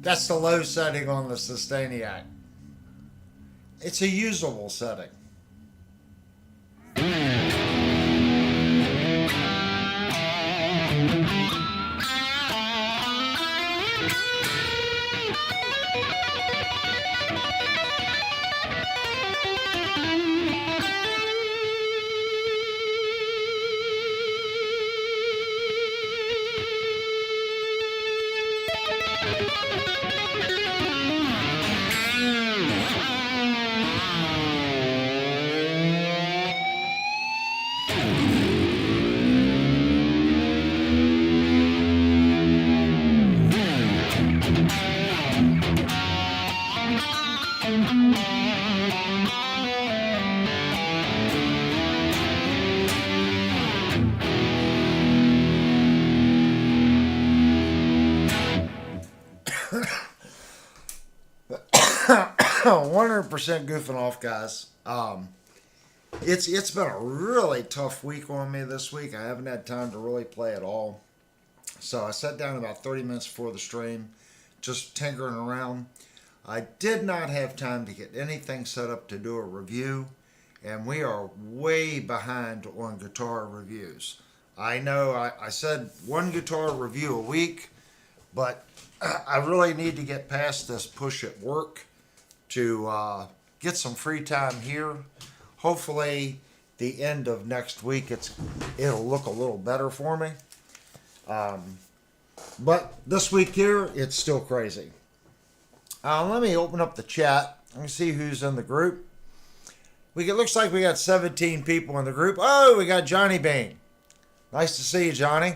That's the low setting on the Sustainiac. It's a usable setting. Oh, 100% goofing off, guys. It's been a really tough week on me this week. I haven't had time to really play at all. So I sat down about 30 minutes before the stream, just tinkering around. I did not have time to get anything set up to do a review, and we are way behind on guitar reviews. I know I said one guitar review a week, but I really need to get past this push at work to get some free time here. Hopefully, the end of next week, it'll look a little better for me. But this week here, it's still crazy. Let me open up the chat. Let me see who's in the group. It looks like we got 17 people in the group. Oh, we got Johnny Bain. Nice to see you, Johnny.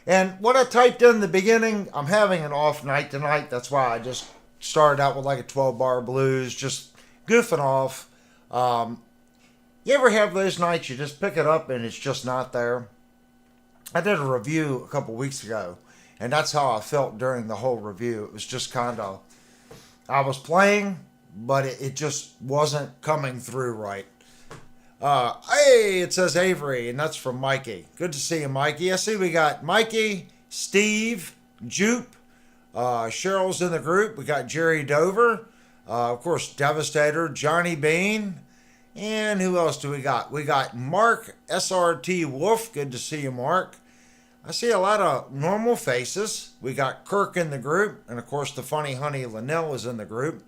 And what I typed in the beginning, I'm having an off night tonight. That's why I just started out with like a 12-bar blues, just goofing off. You ever have those nights you just pick it up and it's just not there? I did a review a couple weeks ago, and that's how I felt during the whole review. It was just kind of, I was playing, but it just wasn't coming through right. Hey, it says Avery, and that's from Mikey. Good to see you, Mikey. I see we got Mikey, Steve, Jupe, Cheryl's in the group. We got Jerry Dover, of course, Devastator, Johnny Bean, and who else do we got? We got Mark, SRT Wolf. Good to see you, Mark. I see a lot of normal faces. We got Kirk in the group, and of course, the funny honey Linnell is in the group.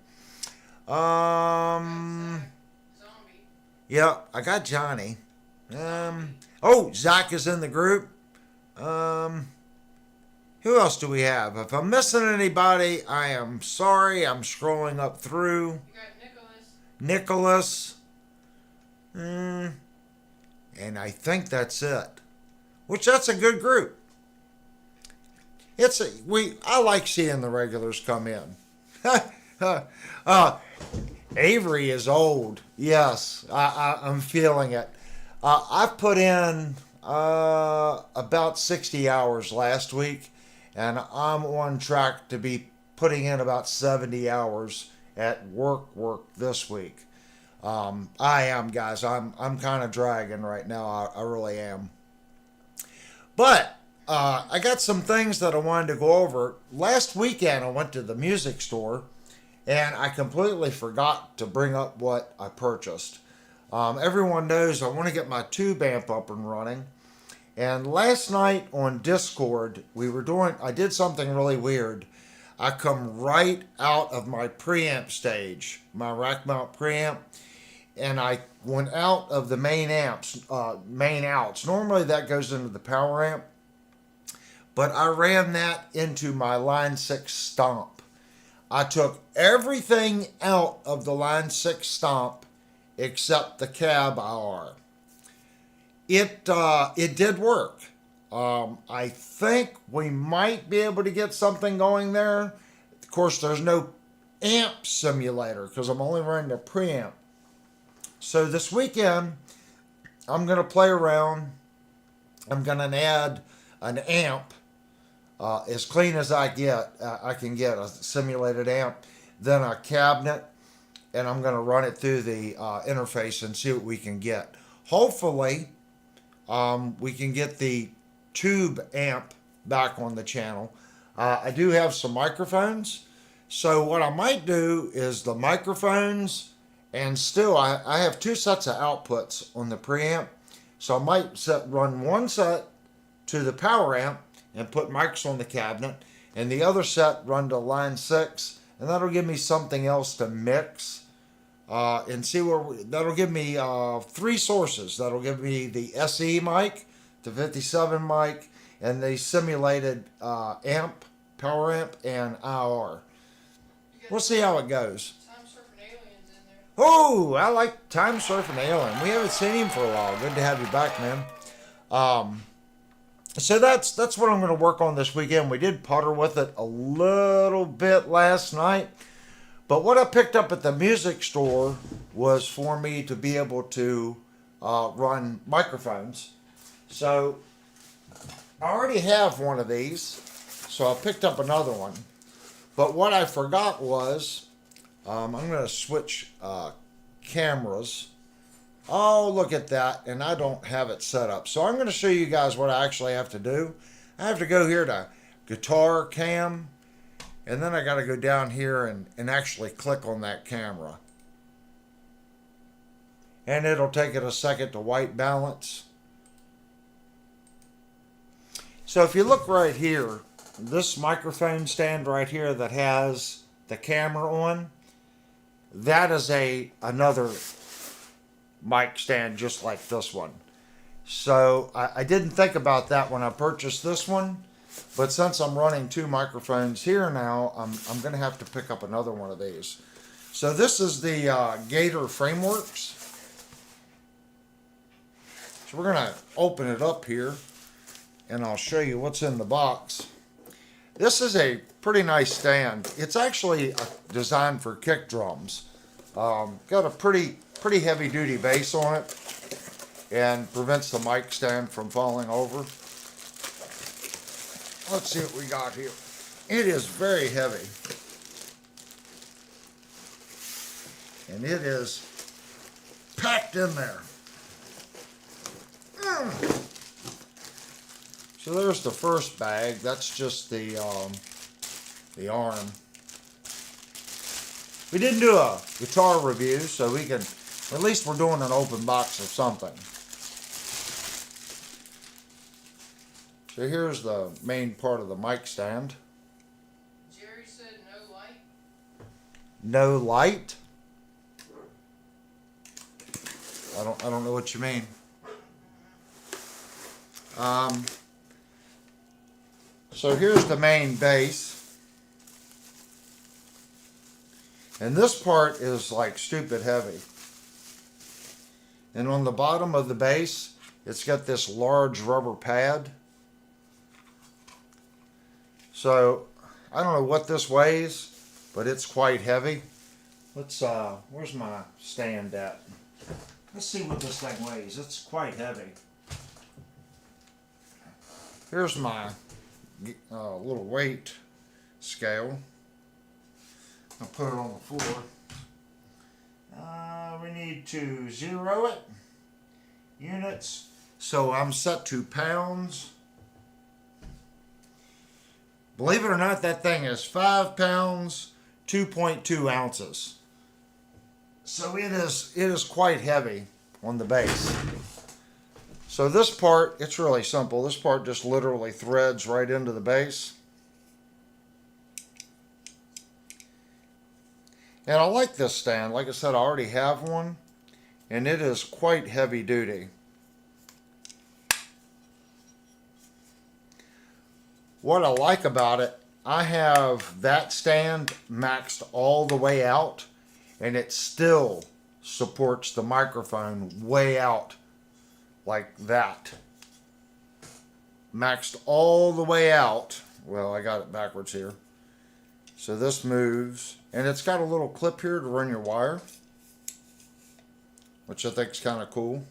Yeah, I got Johnny. Zach is in the group. Who else do we have? If I'm missing anybody, I am sorry. I'm scrolling up through. You got Nicholas. Nicholas, and I think that's it. Which that's a good group. I like seeing the regulars come in. Avery is old. Yes, I'm feeling it. I've put in about 60 hours last week, and I'm on track to be putting in about 70 hours at work this week. I am, guys. I'm kind of dragging right now. I really am. But I got some things that I wanted to go over. Last weekend, I went to the music store, and I completely forgot to bring up what I purchased. Everyone knows I want to get my tube amp up and running. And last night on Discord, I did something really weird. I come right out of my preamp stage, my rack mount preamp, and I went out of the main outs. Normally that goes into the power amp, but I ran that into my Line 6 Stomp. I took everything out of the Line 6 Stomp except the cab IR. It did work. I think we might be able to get something going there. Of course, there's no amp simulator because I'm only running the preamp. So this weekend, I'm going to play around. I'm going to add an amp as clean as I can get a simulated amp, then a cabinet, and I'm going to run it through the interface and see what we can get. Hopefully, we can get the tube amp back on the channel. I do have some microphones, so what I might do is the microphones, and still I have two sets of outputs on the preamp, so I might run one set to the power amp and put mics on the cabinet, and the other set run to Line 6, and that'll give me something else to mix and see that'll give me three sources. That'll give me the SE mic, the 57 mic, and the simulated amp, power amp, and IR. We'll see how it goes. Time Surfing Aliens in there. Oh, I like Time Surfing Alien. We haven't seen him for a while. Good to have you back, man. So that's what I'm going to work on this weekend. We did putter with it a little bit last night. But what I picked up at the music store was for me to be able to run microphones. So I already have one of these, so I picked up another one. But what I forgot was, I'm going to switch cameras. Oh, look at that, and I don't have it set up. So I'm going to show you guys what I actually have to do. I have to go here to Guitar Cam, and then I got to go down here and actually click on that camera. And it'll take it a second to white balance. So if you look right here, this microphone stand right here that has the camera on, that is another mic stand just like this one. So I didn't think about that when I purchased this one, but since I'm running two microphones here now, I'm going to have to pick up another one of these. So this is the Gator Frameworks. So we're going to open it up here, and I'll show you what's in the box. This is a pretty nice stand. It's actually designed for kick drums. Got a pretty heavy duty base on it and prevents the mic stand from falling over. Let's see what we got here. It is very heavy. And it is packed in there. So there's the first bag. That's just the arm. We didn't do a guitar review, so we can, at least we're doing an open box of something. So here's the main part of the mic stand. Jerry said no light. No light? I don't know what you mean. So here's the main base. And this part is like stupid heavy. And on the bottom of the base, it's got this large rubber pad. So I don't know what this weighs, but it's quite heavy. Let's where's my stand at? Let's see what this thing weighs. It's quite heavy. Here's my little weight scale. I'll put it on the floor. We need to zero it. Units. So I'm set to pounds. Believe it or not, that thing is 5 pounds, 2.2 ounces. So it is quite heavy on the base. So this part, it's really simple. This part just literally threads right into the base. And I like this stand. Like I said, I already have one. And it is quite heavy duty. What I like about it, I have that stand maxed all the way out. And it still supports the microphone way out like that. Maxed all the way out. Well, I got it backwards here. So this moves, and it's got a little clip here to run your wire, which I think is kind of cool.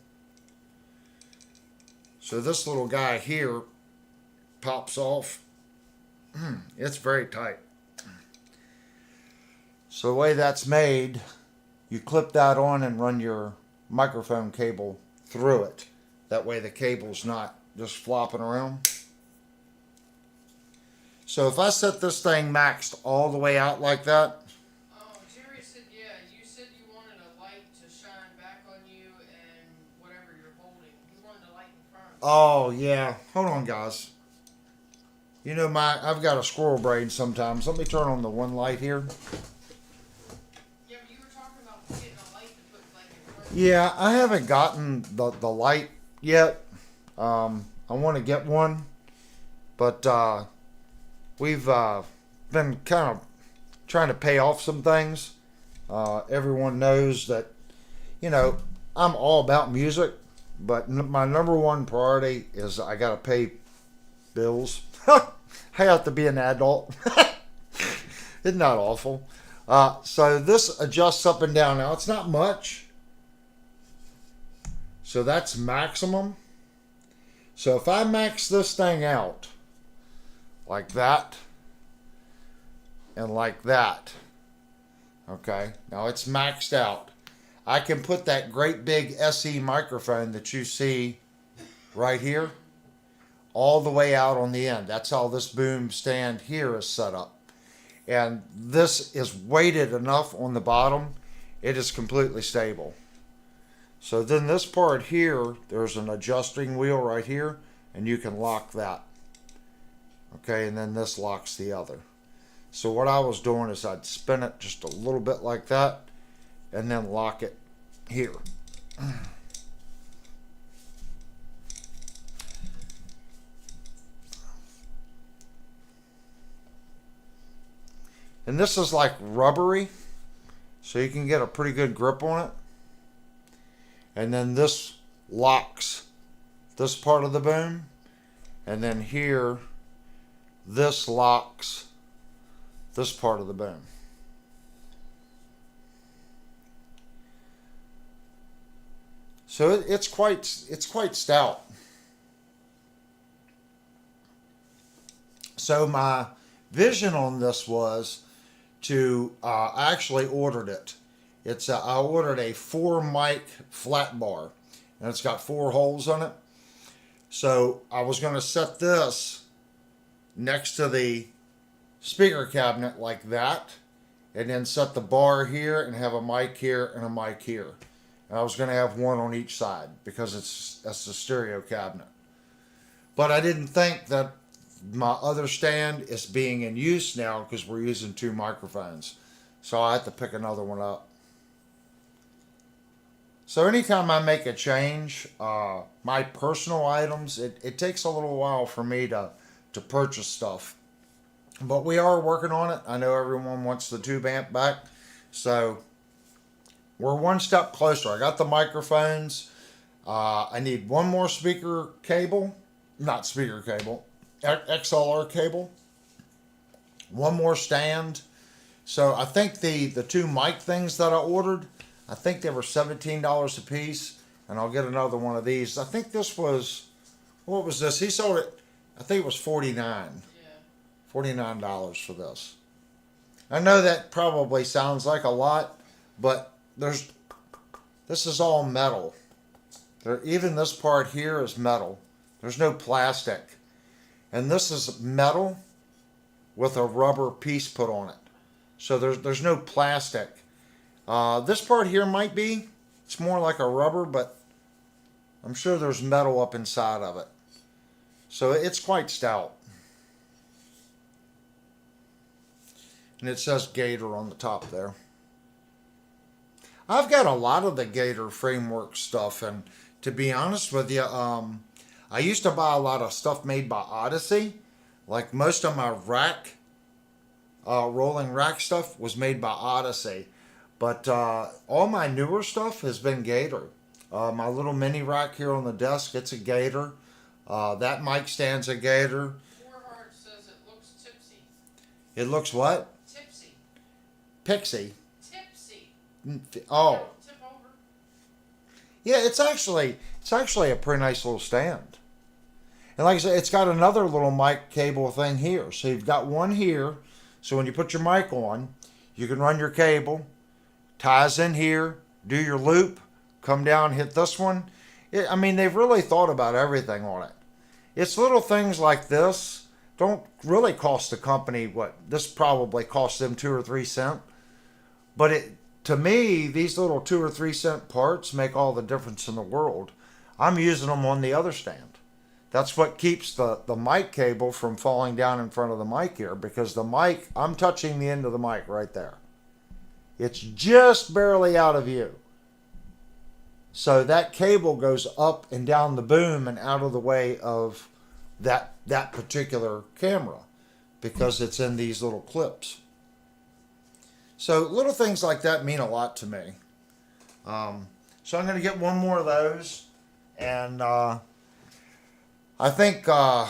So this little guy here pops off. It's very tight. So the way that's made, you clip that on and run your microphone cable through it. That way the cable's not just flopping around. So if I set this thing maxed all the way out like that. Jerry said, yeah, you said you wanted a light to shine back on you and whatever you're holding. You wanted a light in front. Oh, yeah. Hold on, guys. You know, I've got a squirrel brain sometimes. Let me turn on the one light here. Yeah, but you were talking about getting a light to put like in front. Yeah, I haven't gotten the light yet. I want to get one. But we've been kind of trying to pay off some things. Everyone knows that, you know, I'm all about music, but my number one priority is I got to pay bills. I have to be an adult. Isn't that awful? So this adjusts up and down. Now, it's not much. So that's maximum. So if I max this thing out like that and like that, okay, now it's maxed out. I can put that great big SE microphone that you see right here all the way out on the end. That's how this boom stand here is set up. And this is weighted enough on the bottom, it is completely stable. So then this part here, there's an adjusting wheel right here, and you can lock that. Okay, and then this locks the other. So what I was doing is I'd spin it just a little bit like that, and then lock it here. And this is like rubbery, so you can get a pretty good grip on it. And then this locks this part of the boom. And then here, this locks this part of the boom. So it's quite stout. So my vision on this was to I actually ordered it. I ordered a 4 mic flat bar, and it's got 4 holes on it. So I was going to set this next to the speaker cabinet like that, and then set the bar here and have a mic here and a mic here. And I was going to have one on each side because that's the stereo cabinet. But I didn't think that my other stand is being in use now because we're using 2 microphones. So I had to pick another one up. So anytime I make a change, my personal items, it takes a little while for me to purchase stuff. But we are working on it. I know everyone wants the tube amp back. So we're one step closer. I got the microphones. I need one more speaker cable, not speaker cable, XLR cable. One more stand. So I think the two mic things that I ordered, I think they were $17 a piece, and I'll get another one of these. I think this was, what was this? He sold it, I think it was $49. Yeah. $49 for this. I know that probably sounds like a lot, but this is all metal. Even this part here is metal. There's no plastic. And this is metal with a rubber piece put on it. So there's no plastic. This part here might be. It's more like a rubber, but I'm sure there's metal up inside of it. So it's quite stout. And it says Gator on the top there. I've got a lot of the Gator framework stuff, and to be honest with you, I used to buy a lot of stuff made by Odyssey. Like most of my rack, rolling rack stuff was made by Odyssey. But all my newer stuff has been Gator. My little mini rack here on the desk, it's a Gator. That mic stand's a Gator. Warhart says it looks tipsy. It looks what? Tipsy. Pixie. Tipsy. Oh. Don't tip over. Yeah, it's actually a pretty nice little stand. And like I said, it's got another little mic cable thing here. So you've got one here. So when you put your mic on, you can run your cable, ties in here, do your loop, come down, hit this one. I mean, they've really thought about everything on it. It's little things like this don't really cost the company what this probably cost them 2 or 3 cents. But to me, these little 2 or 3 cent parts make all the difference in the world. I'm using them on the other stand. That's what keeps the mic cable from falling down in front of the mic here, because the mic, I'm touching the end of the mic right there. It's just barely out of view. So that cable goes up and down the boom and out of the way of that particular camera, because it's in these little clips. So little things like that mean a lot to me. So I'm going to get one more of those, and I think I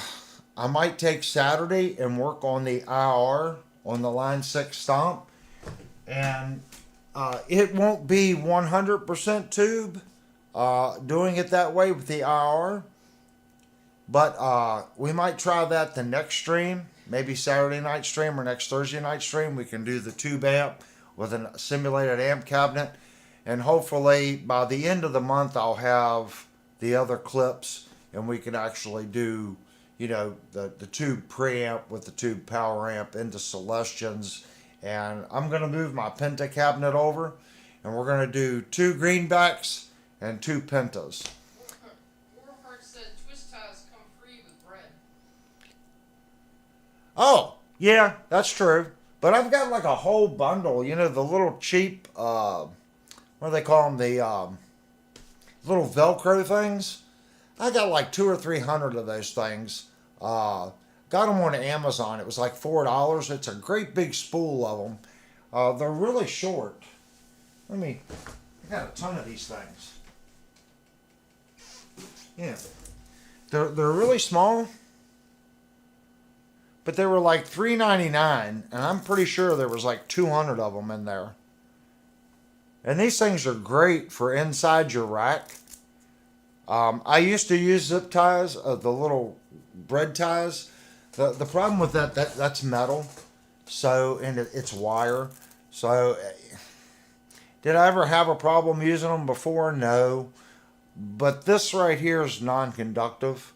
might take Saturday and work on the IR on the Line 6 stomp, and it won't be 100% tube doing it that way with the IR, but we might try that the next stream, maybe Saturday night stream or next Thursday night stream. We can do the tube amp with a simulated amp cabinet, and hopefully by the end of the month I'll have the other clips, and we can actually do, you know, the tube preamp with the tube power amp into Celestions. And I'm going to move my Penta cabinet over, and we're going to do 2 greenbacks and 2 Pentas. Warhart said twist ties come free with bread. Oh, yeah, that's true. But I've got like a whole bundle, you know, the little cheap, what do they call them? The little Velcro things. I got like 200 or 300 of those things. Got them on Amazon. It was like $4. It's a great big spool of them. They're really short. I got a ton of these things. Yeah. They're really small. But they were like $3.99, and I'm pretty sure there was like 200 of them in there. And these things are great for inside your rack. I used to use zip ties, the little bread ties. The problem with that's metal, so, and it's wire. So, did I ever have a problem using them before? No. But this right here is non-conductive,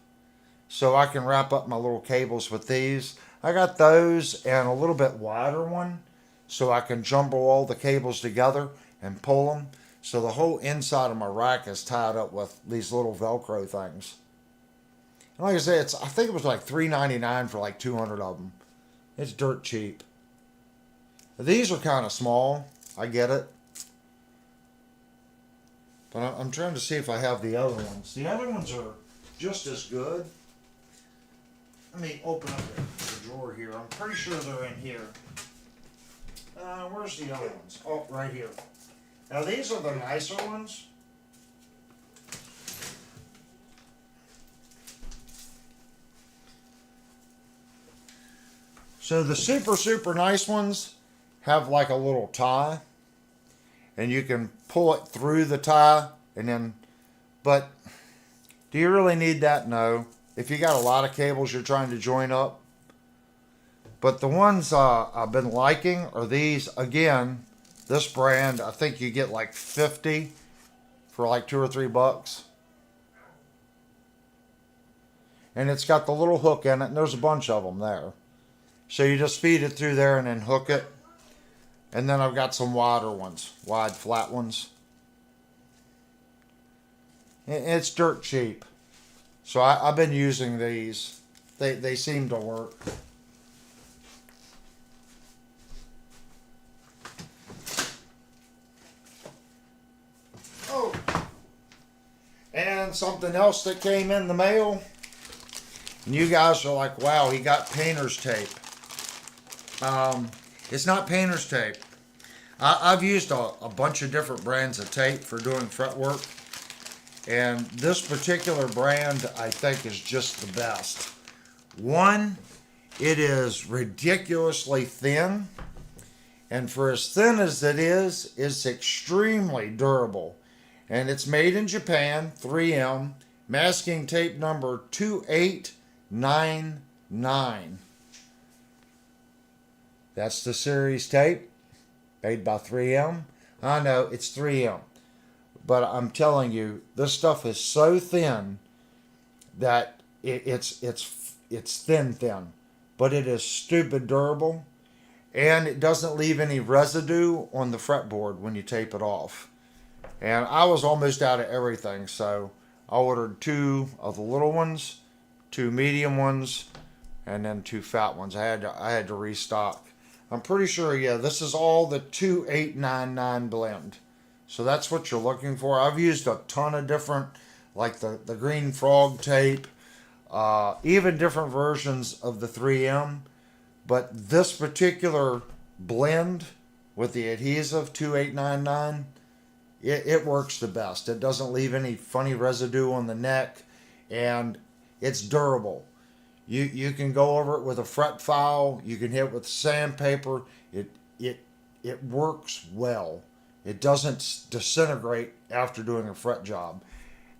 so I can wrap up my little cables with these. I got those and a little bit wider one, so I can jumble all the cables together and pull them. So the whole inside of my rack is tied up with these little Velcro things. And like I said, I think it was like $3.99 for like 200 of them. It's dirt cheap. These are kind of small. I get it. But I'm trying to see if I have the other ones. The other ones are just as good. Let me open up the drawer here. I'm pretty sure they're in here. Where's the other ones? Oh, right here. Now these are the nicer ones. So the super nice ones have like a little tie, and you can pull it through the tie, and then, but do you really need that? No. If you got a lot of cables you're trying to join up. But the ones I've been liking are these. Again, this brand, I think you get like 50 for like $2 or $3. And it's got the little hook in it, and there's a bunch of them there. So you just feed it through there and then hook it. And then I've got some wider ones, wide flat ones. It's dirt cheap. So I've been using these. They seem to work. Oh. And something else that came in the mail. And you guys are like, wow, he got painter's tape. It's not painter's tape. I've used a bunch of different brands of tape for doing fretwork. And this particular brand, I think, is just the best. One, it is ridiculously thin. And for as thin as it is, it's extremely durable. And it's made in Japan, 3M, masking tape number 2899. That's the series tape, made by 3M. I know, it's 3M. But I'm telling you, this stuff is so thin that it's thin. But it is stupid durable. And it doesn't leave any residue on the fretboard when you tape it off. And I was almost out of everything, so I ordered 2 of the little ones, 2 medium ones, and then 2 fat ones. I had to restock. I'm pretty sure, yeah, this is all the 2899 blend. So that's what you're looking for. I've used a ton of different, like the Green Frog tape, even different versions of the 3M. But this particular blend with the adhesive 2899, it works the best. It doesn't leave any funny residue on the neck, and it's durable. You can go over it with a fret file. You can hit it with sandpaper. It works well. It doesn't disintegrate after doing a fret job.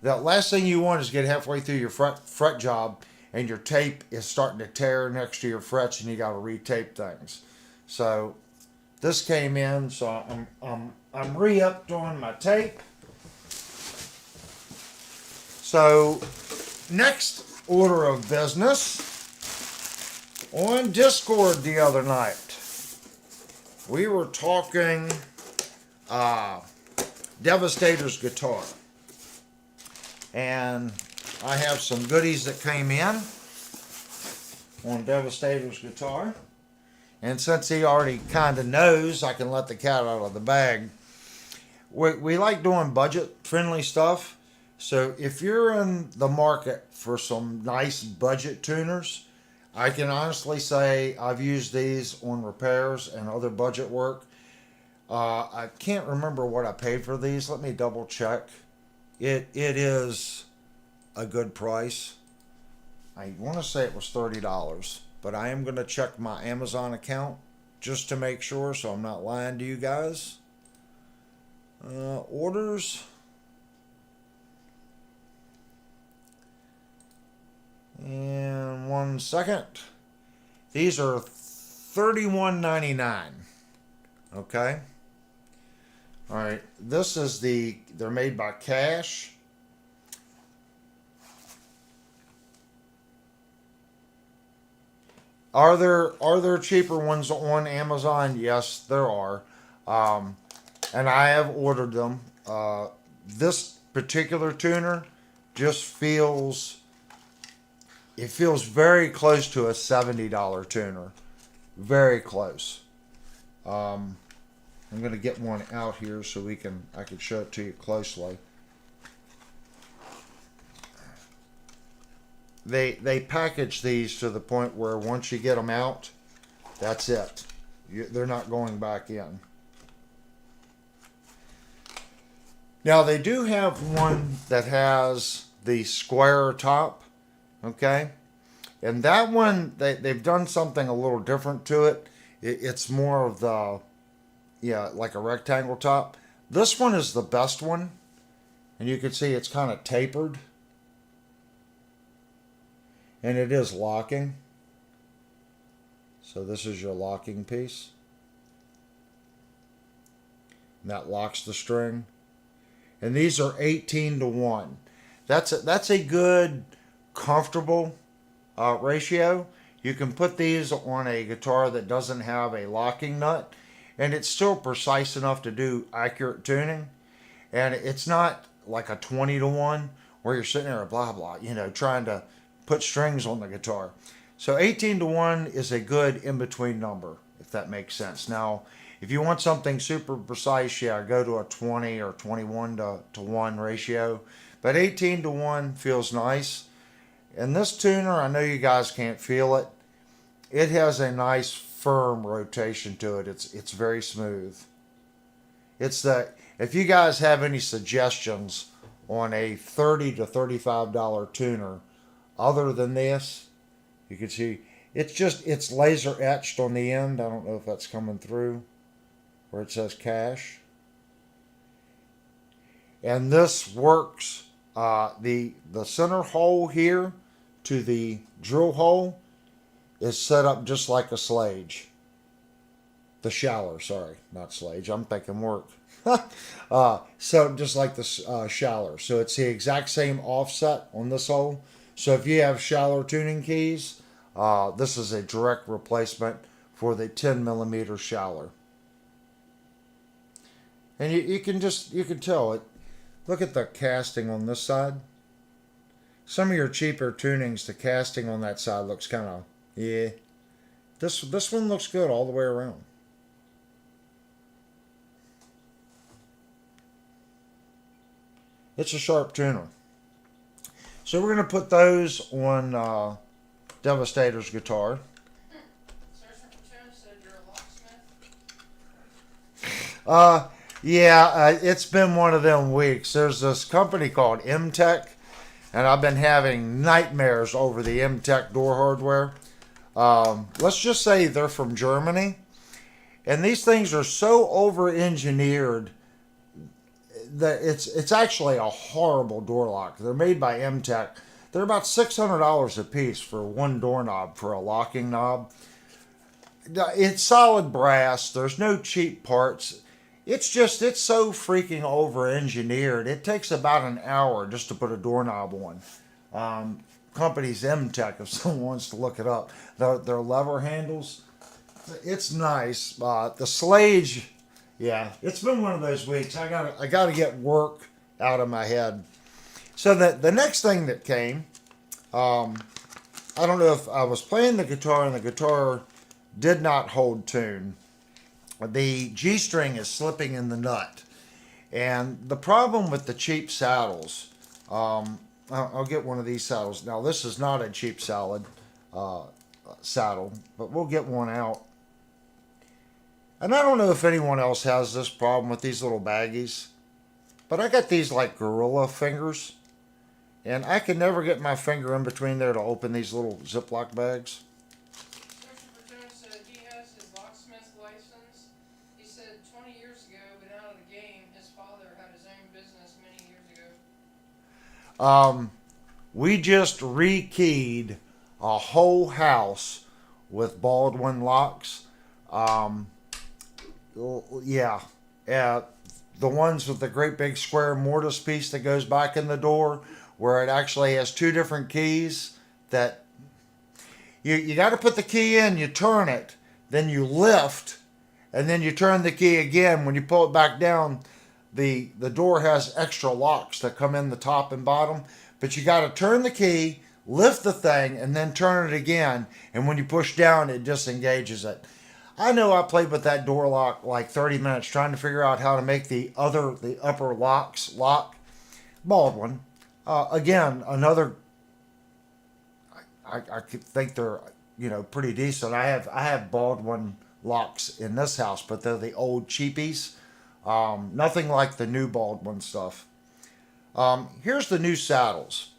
The last thing you want is get halfway through your fret job and your tape is starting to tear next to your frets and you got to retape things. So this came in, so I'm re-upped on my tape. So next order of business, on Discord the other night, we were talking Devastator's guitar, and I have some goodies that came in on Devastator's guitar, and since he already kind of knows, I can let the cat out of the bag. We like doing budget friendly stuff, so if you're in the market for some nice budget tuners, I can honestly say I've used these on repairs and other budget work. I can't remember what I paid for these. Let me double check. It is a good price. I want to say it was $30, but I am going to check my Amazon account just to make sure, so I'm not lying to you guys. Orders. And 1 second. These are $31.99. Okay. All right. This is they're made by Cash. Are there cheaper ones on Amazon? Yes, there are. And I have ordered them. This particular tuner just feels very close to a $70 tuner. Very close. I'm going to get one out here so I can show it to you closely. They package these to the point where once you get them out, that's it. They're not going back in. Now they do have one that has the square top, okay? And that one, they've done something a little different to it. It's more of the, yeah, like a rectangle top. This one is the best one. And you can see it's kind of tapered. And it is locking. So this is your locking piece. And that locks the string. And these are 18-1. That's a good, comfortable ratio. You can put these on a guitar that doesn't have a locking nut, and it's still precise enough to do accurate tuning. And it's not like a 20-1 where you're sitting there blah blah, trying to put strings on the guitar. So 18-1 is a good in-between number, if that makes sense. Now, if you want something super precise, yeah, go to a 20 or 21-1 ratio. But 18-1 feels nice. And this tuner, I know you guys can't feel it. It has a nice firm rotation to it. It's very smooth. It's that if you guys have any suggestions on a $30 to $35 tuner other than this, you can see it's laser etched on the end. I don't know if that's coming through where it says cash. And this works. The center hole here to the drill hole is set up just like a Slage. The Schaller, sorry, not Slage. I'm thinking work. So just like the Schaller. So it's the exact same offset on this hole. So if you have Schaller tuning keys, this is a direct replacement for the 10mm Schaller. And you can tell it. Look at the casting on this side. Some of your cheaper tunings, the casting on that side looks kind of, yeah. This one looks good all the way around. It's a sharp tuner. So we're going to put those on Devastator's guitar. Sergeant Platoon said you're a locksmith. Yeah, it's been one of them weeks. There's this company called M-Tech, and I've been having nightmares over the M-Tech door hardware. Let's just say they're from Germany, and these things are so over-engineered that it's actually a horrible door lock. They're made by M-Tech. They're about $600 a piece for one doorknob for a locking knob. It's solid brass. There's no cheap parts. It's so freaking over-engineered. It takes about an hour just to put a doorknob on. Company's M-Tech, if someone wants to look it up. Their lever handles, it's nice. The Slage, yeah, it's been one of those weeks. I gotta get work out of my head. So the next thing that came, I don't know if I was playing the guitar and the guitar did not hold tune. The G string is slipping in the nut. And the problem with the cheap saddles, I'll get one of these saddles. Now, this is not a cheap saddle, but we'll get one out. And I don't know if anyone else has this problem with these little baggies, but I got these like gorilla fingers, and I can never get my finger in between there to open these little Ziploc bags. Sergeant Platoon said he has his locksmith license. He said 20 years ago, but out of the game, his father had his own business many years ago. We just rekeyed a whole house with Baldwin locks. Yeah, the ones with the great big square mortise piece that goes back in the door, where it actually has two different keys that you got to put the key in, you turn it, then you lift, and then you turn the key again. When you pull it back down, the door has extra locks that come in the top and bottom, but you got to turn the key, lift the thing, and then turn it again, and when you push down, it disengages it. I know I played with that door lock like 30 minutes trying to figure out how to make the upper locks lock. Baldwin, again, another. I think they're pretty decent. I have Baldwin locks in this house, but they're the old cheapies. Nothing like the new Baldwin stuff. Here's the new saddles.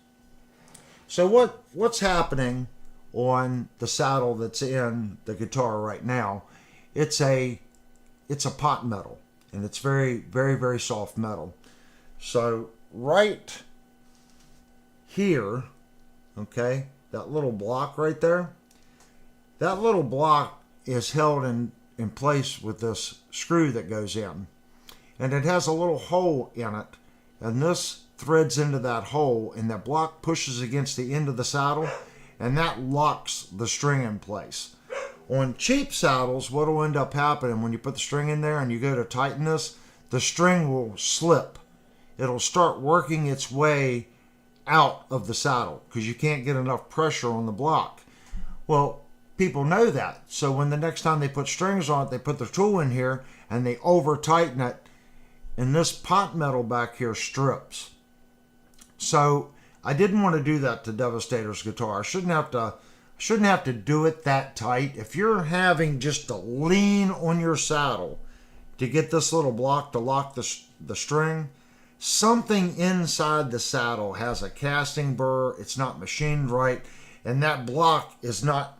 So what's happening on the saddle that's in the guitar right now? It's a pot metal, and it's very, very, very soft metal. So right here, okay, that little block right there, that little block is held in place with this screw that goes in. And it has a little hole in it, and this threads into that hole, and that block pushes against the end of the saddle, and that locks the string in place. On cheap saddles, what will end up happening when you put the string in there and you go to tighten this, the string will slip. It'll start working its way out of the saddle because you can't get enough pressure on the block. Well, people know that. So when the next time they put strings on it, they put the tool in here and they over tighten it, and this pot metal back here strips. So I didn't want to do that to Devastator's guitar. I shouldn't have to do it that tight. If you're having just to lean on your saddle to get this little block to lock the string, something inside the saddle has a casting burr. It's not machined right, and that block is not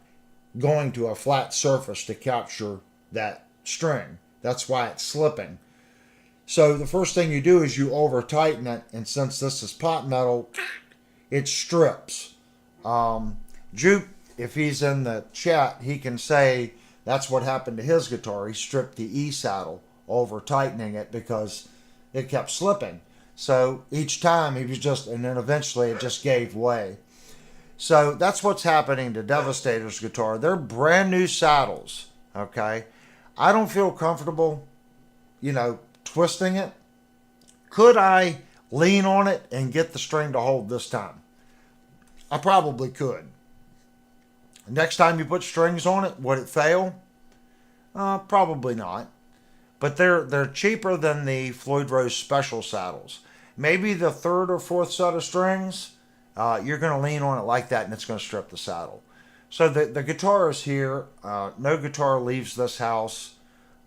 going to a flat surface to capture that string. That's why it's slipping. So the first thing you do is you over tighten it, and since this is pot metal, it strips. Juke, if he's in the chat, he can say that's what happened to his guitar. He stripped the E saddle over tightening it because it kept slipping. So each time he was and then eventually it just gave way. So that's what's happening to Devastator's guitar. They're brand new saddles, okay? I don't feel comfortable, twisting it. Could I lean on it and get the string to hold this time? I probably could. Next time you put strings on it, would it fail? Probably not. But they're cheaper than the Floyd Rose Special saddles. Maybe the third or fourth set of strings, you're going to lean on it like that and it's going to strip the saddle. So the guitar is here. No guitar leaves this house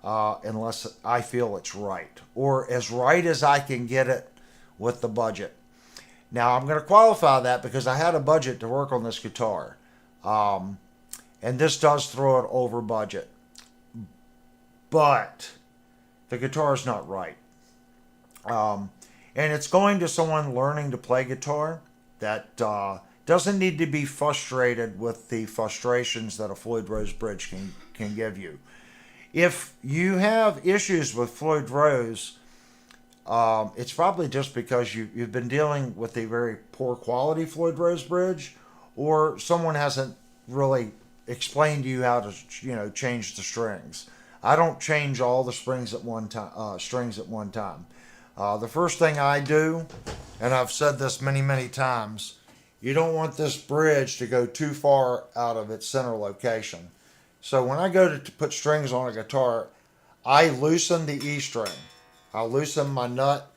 unless I feel it's right, or as right as I can get it with the budget. Now I'm going to qualify that because I had a budget to work on this guitar, and this does throw it over budget, but the guitar is not right, and it's going to someone learning to play guitar that doesn't need to be frustrated with the frustrations that a Floyd Rose bridge can give you. If you have issues with Floyd Rose, it's probably just because you've been dealing with a very poor quality Floyd Rose bridge, or someone hasn't really explained to you how to change the strings. I don't change all the strings at one time. The first thing I do, and I've said this many, many times, you don't want this bridge to go too far out of its center location. So when I go to put strings on a guitar, I loosen the E string. I loosen my nut.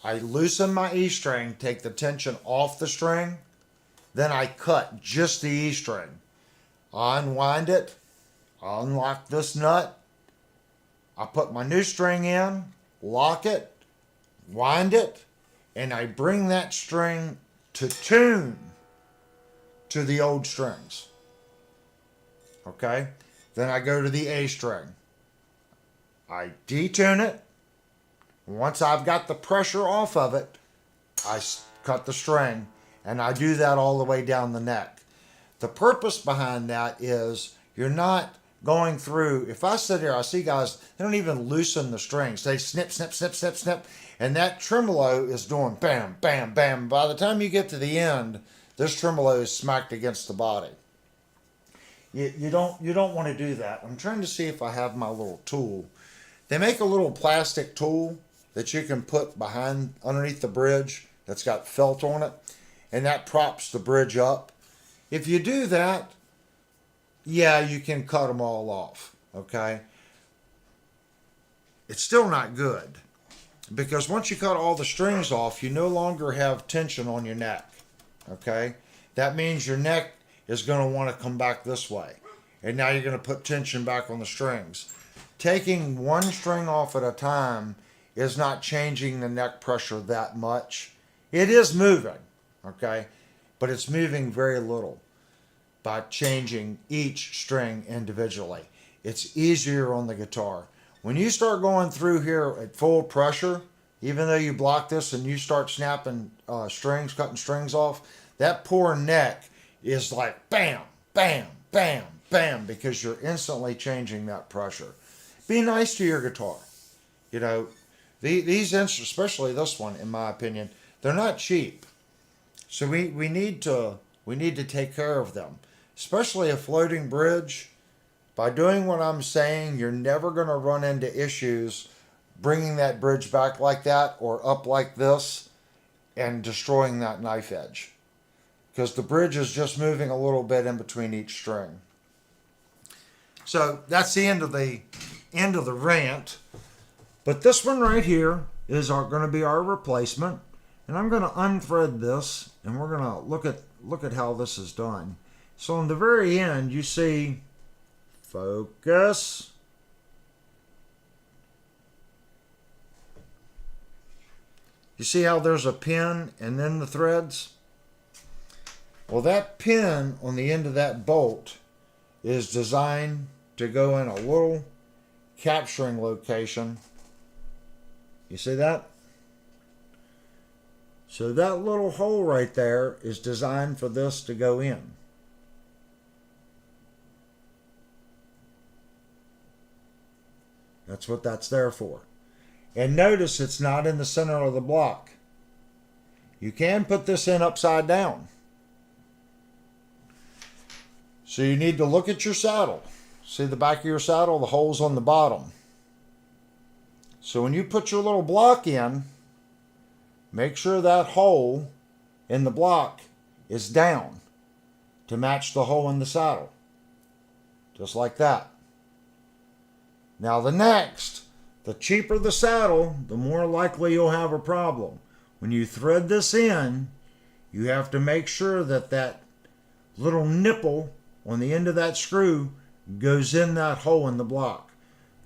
I loosen my E string, take the tension off the string. Then I cut just the E string. I unwind it. I unlock this nut. I put my new string in, lock it, wind it, and I bring that string to tune to the old strings. Okay? Then I go to the A string. I detune it. Once I've got the pressure off of it, I cut the string, and I do that all the way down the neck. The purpose behind that is you're not going through. If I sit here, I see guys, they don't even loosen the strings. They snip, snip, snip, snip, snip, and that tremolo is doing bam, bam, bam. By the time you get to the end, this tremolo is smacked against the body. You don't want to do that. I'm trying to see if I have my little tool. They make a little plastic tool that you can put underneath the bridge that's got felt on it, and that props the bridge up. If you do that, yeah, you can cut them all off, okay? It's still not good, because once you cut all the strings off, you no longer have tension on your neck, okay? That means your neck is going to want to come back this way. and now you're going to put tension back on the strings. Taking one string off at a time is not changing the neck pressure that much. It is moving, okay, but it's moving very little by changing each string individually. It's easier on the guitar. When you start going through here at full pressure, even though you block this and you start snapping strings, cutting strings off, that poor neck is like bam, bam, bam, bam, because you're instantly changing that pressure. Be nice to your guitar. You know, these instruments, especially this one, in my opinion, they're not cheap. So we need to take care of them, especially a floating bridge. By doing what I'm saying, you're never going to run into issues bringing that bridge back like that or up like this and destroying that knife edge, because the bridge is just moving a little bit in between each string. So that's the end of the rant. But this one right here is going to be our replacement, and I'm going to unthread this, and we're going to look at how this is done. So on the very end, you see, focus. You see how there's a pin and then the threads? Well, that pin on the end of that bolt is designed to go in a little capturing location. You see that? So that little hole right there is designed for this to go in. That's what that's there for. And notice it's not in the center of the block. You can put this in upside down. So you need to look at your saddle. See the back of your saddle? The hole's on the bottom. So when you put your little block in, make sure that hole in the block is down to match the hole in the saddle. Just like that. Now the cheaper the saddle, the more likely you'll have a problem. When you thread this in, you have to make sure that that little nipple on the end of that screw goes in that hole in the block.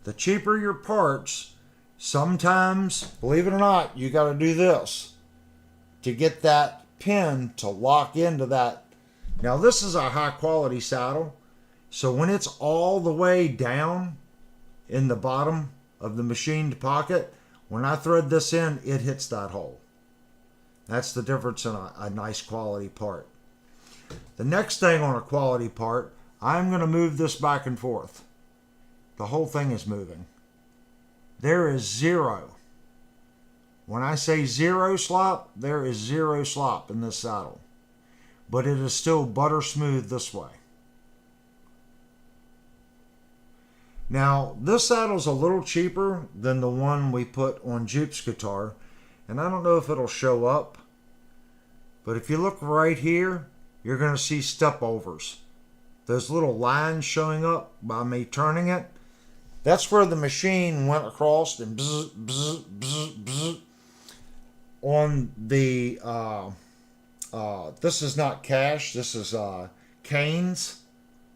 The cheaper your parts, sometimes, believe it or not, you got to do this to get that pin to lock into that. Now this is a high quality saddle, so when it's all the way down in the bottom of the machined pocket, when I thread this in, it hits that hole. That's the difference in a nice quality part. The next thing on a quality part, I'm going to move this back and forth. The whole thing is moving. There is zero. When I say zero slop, there is zero slop in this saddle. But it is still butter smooth this way. Now, this saddle's a little cheaper than the one we put on Jupe's guitar, and I don't know if it'll show up, but if you look right here, you're going to see step overs. Those little lines showing up by me turning it, that's where the machine went across and bzz, bzz, bzz, bzz. On the, this is not Cash, this is Canes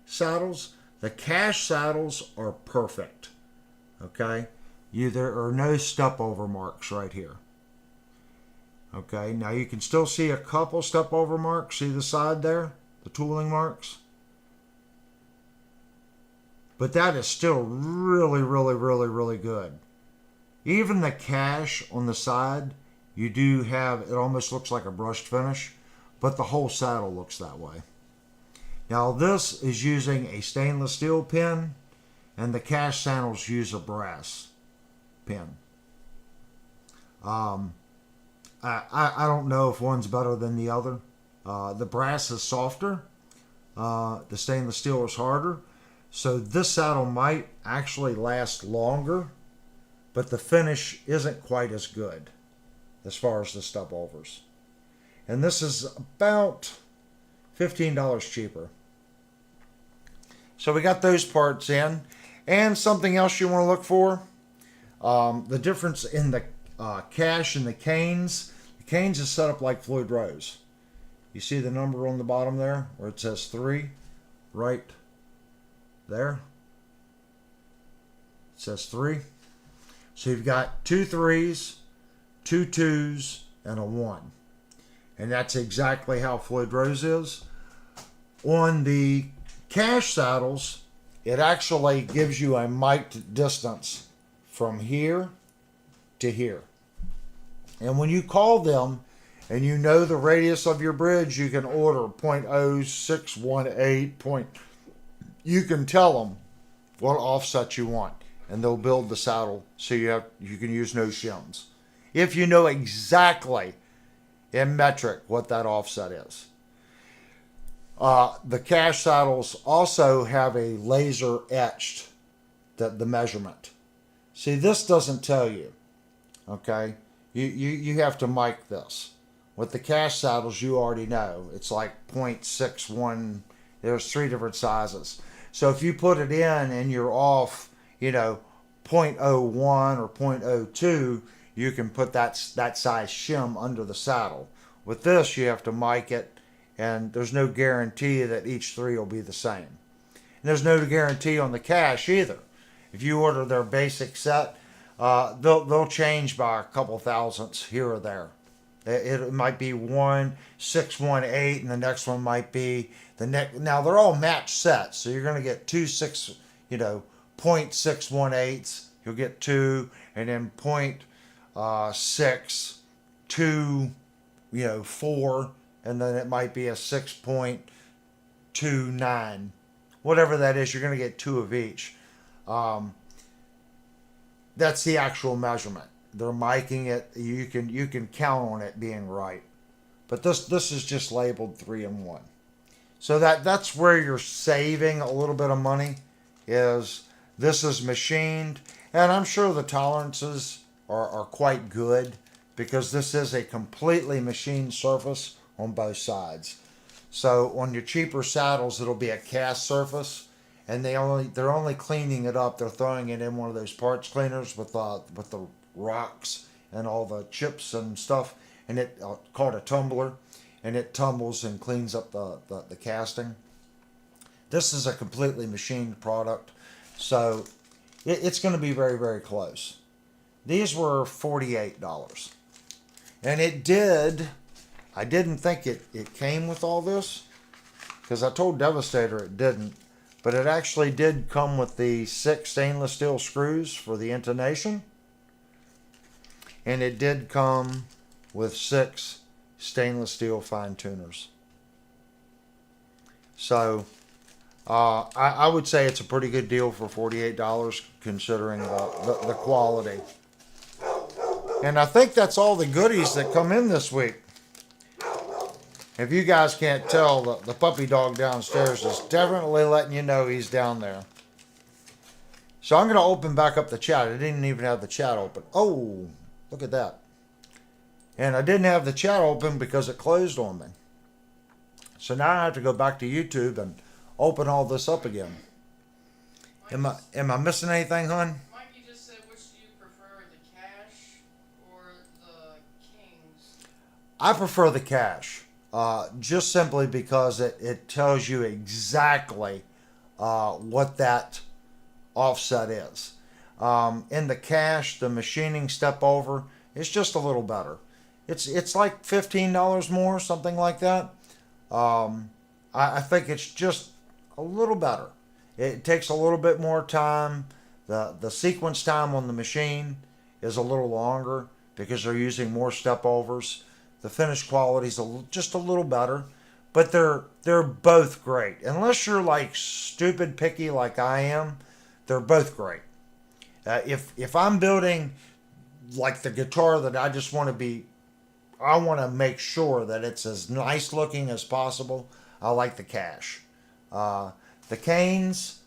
saddles. The Cash saddles are perfect, okay? There are no step over marks right here. Okay, now you can still see a couple step over marks. See the side there? The tooling marks? But that is still really, really, really, really good. Even the Cash on the side, you do have, it almost looks like a brushed finish, but the whole saddle looks that way. Now this is using a stainless steel pin, and the Cash saddles use a brass pin. I don't know if one's better than the other. The brass is softer. The stainless steel is harder. So this saddle might actually last longer, but the finish isn't quite as good as far as the step overs. And this is about $15 cheaper. So we got those parts in. And something else you want to look for, the difference in the Cash and the Canes. The Canes is set up like Floyd Rose. You see the number on the bottom there where it says 3, right there. It says 3. So you've got 2 3s, 2 2s, and a 1. And that's exactly how Floyd Rose is. On the cash saddles, it actually gives you a mic'd distance from here to here. And when you call them and you know the radius of your bridge, you can order .0618. You can tell them what offset you want, and they'll build the saddle so you can use no shims. If you know exactly in metric what that offset is. The cash saddles also have a laser etched the measurement. See, this doesn't tell you, okay? You have to mic this. With the cash saddles, you already know. It's like .61. There's 3 different sizes. So if you put it in and you're off, .01 or .02, you can put that size shim under the saddle. With this, you have to mic it, and there's no guarantee that each 3 will be the same. And there's no guarantee on the cash either. If you order their basic set, they'll change by a couple thousandths here or there. It might be 1.618, and the next one might be the next. Now they're all match sets, so you're going to get 0.618. You'll get 2, and then 0.6, 2, 4, and then it might be a 6.29. Whatever that is, you're going to get 2 of each. That's the actual measurement. They're miking it. You can count on it being right. But this is just labeled 3 and 1. So that's where you're saving a little bit of money. Is this is machined, and I'm sure the tolerances are quite good because this is a completely machined surface on both sides. So on your cheaper saddles, it'll be a cast surface, and they're only cleaning it up. They're throwing it in one of those parts cleaners with the rocks and all the chips and stuff, and it called a tumbler, and it tumbles and cleans up the casting. This is a completely machined product, so it's going to be very, very close. These were $48, and I didn't think it came with all this, because I told Devastator it didn't, but it actually did come with the 6 stainless steel screws for the intonation. And it did come with 6 stainless steel fine tuners. So I would say it's a pretty good deal for $48 considering the quality. And I think that's all the goodies that come in this week. If you guys can't tell, the puppy dog downstairs is definitely letting you know he's down there. So I'm going to open back up the chat. I didn't even have the chat open. Oh, look at that. And I didn't have the chat open because it closed on me. So now I have to go back to YouTube and open all this up again. Am I missing anything, hon? Mikey just said, which do you prefer, the cash or the Kings? I prefer the cash. Just simply because it tells you exactly what that offset is. In the cash, the machining step over is just a little better. It's like $15 more, something like that. I think it's just a little better. It takes a little bit more time. The sequence time on the machine is a little longer because they're using more step overs. The finish quality is just a little better, but they're both great. Unless you're like stupid picky like I am, they're both great. If I'm building like the guitar that I just want to be, I want to make sure that it's as nice looking as possible. I like the cash. The Canes,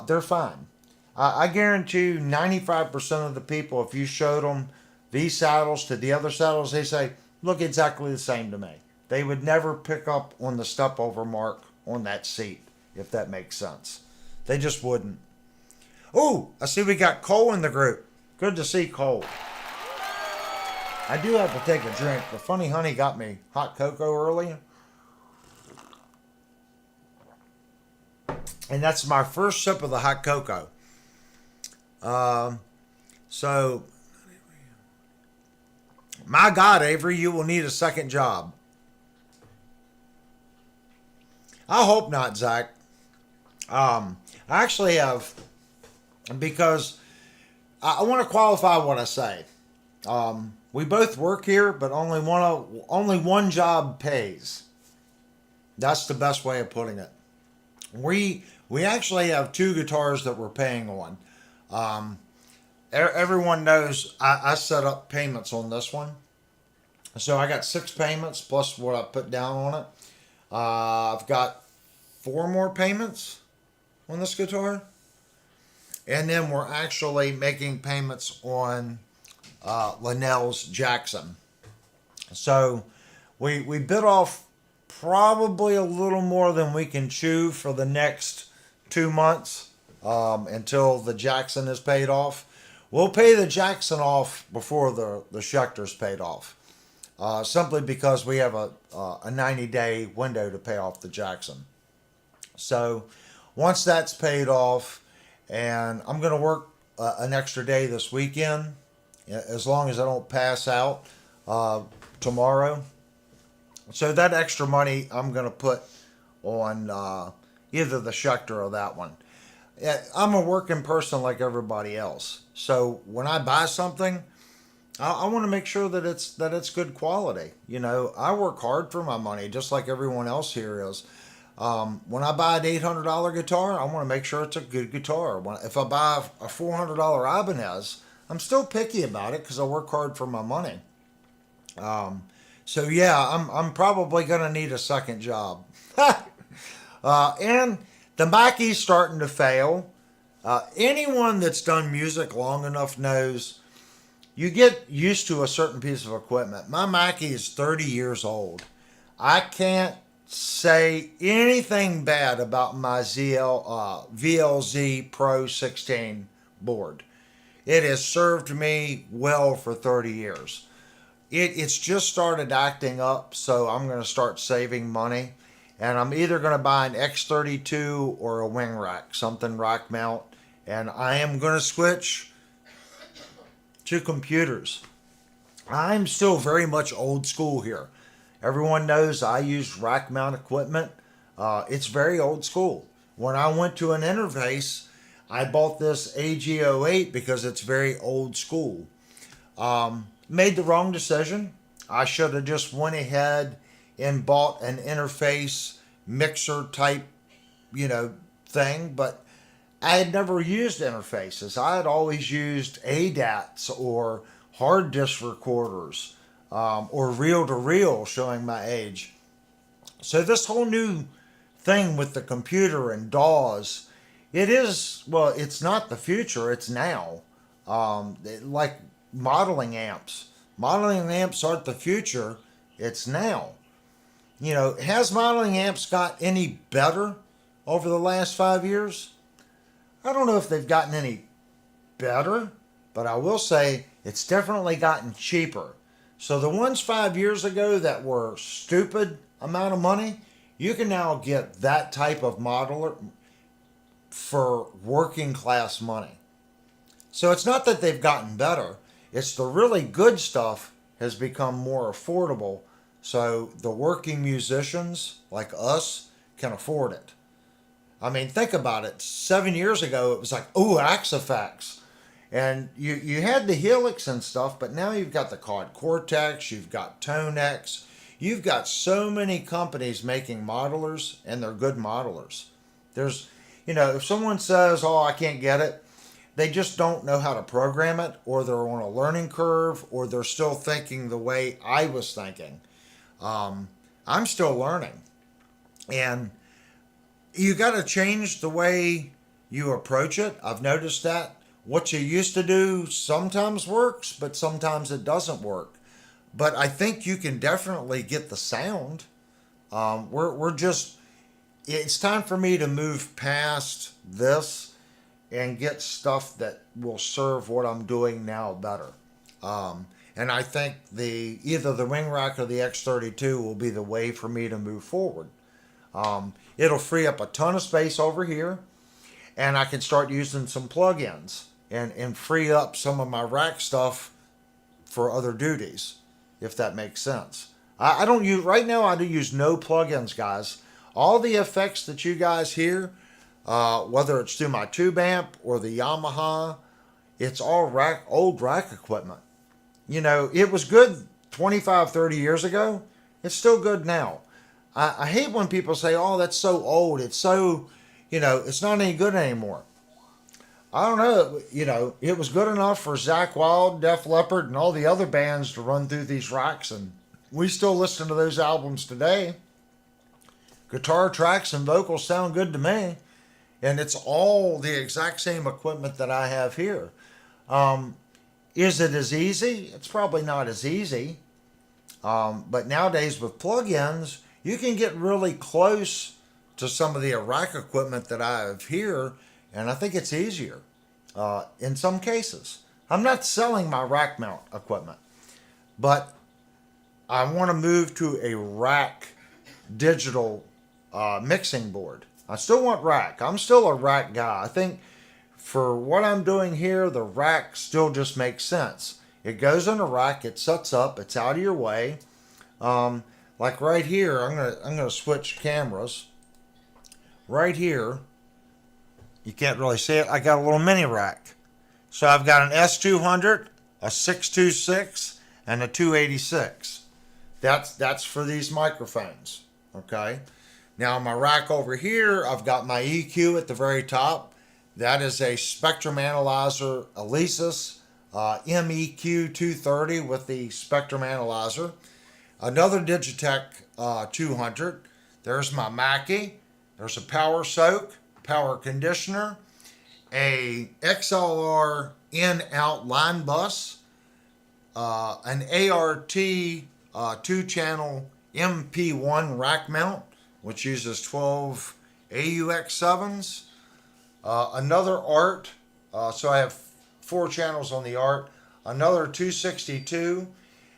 they're fine. I guarantee you 95% of the people, if you showed them these saddles to the other saddles, they say, look exactly the same to me. They would never pick up on the step over mark on that seat, if that makes sense. They just wouldn't. Oh, I see we got Cole in the group. Good to see Cole. I do have to take a drink. The funny honey got me hot cocoa earlier. And that's my first sip of the hot cocoa. So, my God, Avery, you will need a second job. I hope not, Zach. I actually have, because I want to qualify what I say. We both work here, but only one job pays. That's the best way of putting it. We actually have two guitars that we're paying on. Everyone knows I set up payments on this one, so I got 6 payments plus what I put down on it. I've got 4 more payments on this guitar, and then we're actually making payments on Linnell's Jackson. So we bit off probably a little more than we can chew for the next 2 months until the Jackson is paid off. We'll pay the Jackson off before the Schecter's paid off, simply because we have a 90-day window to pay off the Jackson. So once that's paid off, and I'm going to work an extra day this weekend, as long as I don't pass out tomorrow. So that extra money I'm going to put on either the Schecter or that one. I'm a working person like everybody else. So when I buy something, I want to make sure that it's good quality. You know, I work hard for my money, just like everyone else here is. When I buy an $800 guitar, I want to make sure it's a good guitar. If I buy a $400 Ibanez, I'm still picky about it because I work hard for my money. So yeah, I'm probably gonna need a second job. And the Mackey's starting to fail. Anyone that's done music long enough knows you get used to a certain piece of equipment. My Mackie is 30 years old. I can't say anything bad about my VLZ Pro 16 board. It has served me well for 30 years. It's just started acting up, so I'm going to start saving money. And I'm either going to buy an X32 or a wing rack, something rack mount. And I am going to switch to computers. I'm still very much old school here. Everyone knows I use rack mount equipment. It's very old school. When I went to an interface, I bought this AG08 because it's very old school. Made the wrong decision. I should have just went ahead and bought an interface mixer type, thing, but I had never used interfaces. I had always used ADATs or hard disk recorders, or reel to reel, showing my age. So this whole new thing with the computer and DAWs, it's not the future, it's now. Like modeling amps. Modeling amps aren't the future, it's now. Has modeling amps got any better over the last 5 years? I don't know if they've gotten any better, but I will say it's definitely gotten cheaper. So the ones 5 years ago that were stupid amount of money, you can now get that type of modeler for working class money. So it's not that they've gotten better, it's the really good stuff has become more affordable, so the working musicians like us can afford it. I mean, think about it. 7 years ago, it was like, oh, Axe-Fx. And you had the Helix and stuff, but now you've got the Quad Cortex, you've got Tonex, you've got so many companies making modelers, and they're good modelers. There's, if someone says, oh, I can't get it, they just don't know how to program it, or they're on a learning curve, or they're still thinking the way I was thinking. I'm still learning. And you got to change the way you approach it. I've noticed that. What you used to do sometimes works, but sometimes it doesn't work. But I think you can definitely get the sound. It's time for me to move past this and get stuff that will serve what I'm doing now better. And I think either the wing rack or the X32 will be the way for me to move forward. It'll free up a ton of space over here, and I can start using some plugins and free up some of my rack stuff for other duties, if that makes sense. I don't use, right now I do use no plugins, guys. All the effects that you guys hear, whether it's through my tube amp or the Yamaha, it's all old rack equipment. You know, it was good 25, 30 years ago. It's still good now. I hate when people say, oh, that's so old. It's so, it's not any good anymore. I don't know. It was good enough for Zakk Wylde, Def Leppard, and all the other bands to run through these racks, and we still listen to those albums today. Guitar tracks and vocals sound good to me, and it's all the exact same equipment that I have here. Is it as easy? It's probably not as easy, but nowadays with plugins, you can get really close to some of the rack equipment that I have here, and I think it's easier in some cases. I'm not selling my rack mount equipment, but I want to move to a rack digital mixing board. I still want rack. I'm still a rack guy. I think for what I'm doing here, the rack still just makes sense. It goes in a rack, it sets up, it's out of your way. Like right here, I'm gonna switch cameras. Right here, you can't really see it. I got a little mini rack. So I've got an S200, a 626, and a 286. That's for these microphones. Okay. Now my rack over here, I've got my EQ at the very top. That is a Spectrum Analyzer Alesis MEQ 230 with the Spectrum Analyzer. Another Digitech 200. There's my Mackie. There's a Power Soak, power conditioner, a XLR in-out line bus, an ART 2-channel MP1 rack mount, which uses 12 AUX7s. Another ART, so I have 4 channels on the ART. Another 262.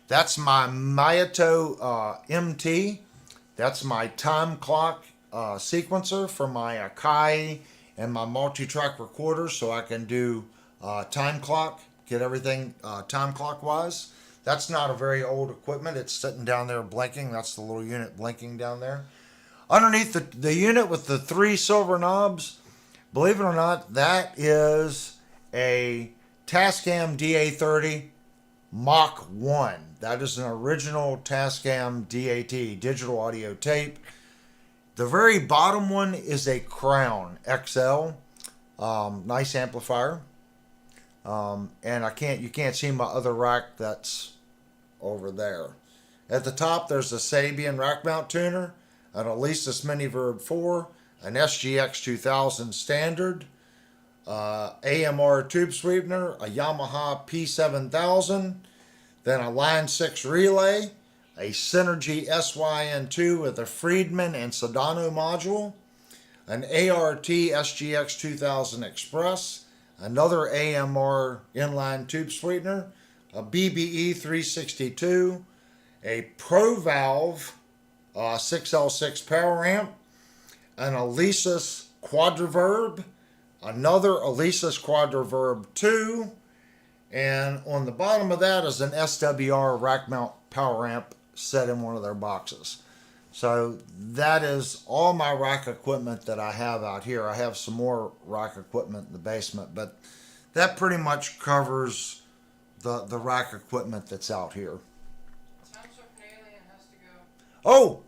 That's my Mayato MT. That's my time clock sequencer for my Akai and my multi-track recorder, so I can do time clock, get everything time clock wise. That's not a very old equipment. It's sitting down there blinking. That's the little unit blinking down there. Underneath the unit with the 3 silver knobs, believe it or not, that is a Tascam DA30 Mach 1. That is an original Tascam DAT, digital audio tape. The very bottom one is a Crown XL, nice amplifier. And you can't see my other rack that's over there. At the top, there's a Sabian rack mount tuner, an Alesis Miniverb 4, an SGX 2000 standard, AMR tube sweetener, a Yamaha P7000, then a Line 6 relay, a Synergy SYN2 with a Friedman and Sedano module, an ART SGX 2000 Express, another AMR inline tube sweetener, a BBE 362, a ProValve 6L6 power amp, an Alesis Quadraverb, another Alesis Quadraverb 2, and on the bottom of that is an SWR rack mount power amp set in one of their boxes. So that is all my rack equipment that I have out here. I have some more rack equipment in the basement, but that pretty much covers the rack equipment that's out here. Time Surfing Alien has to go. Oh,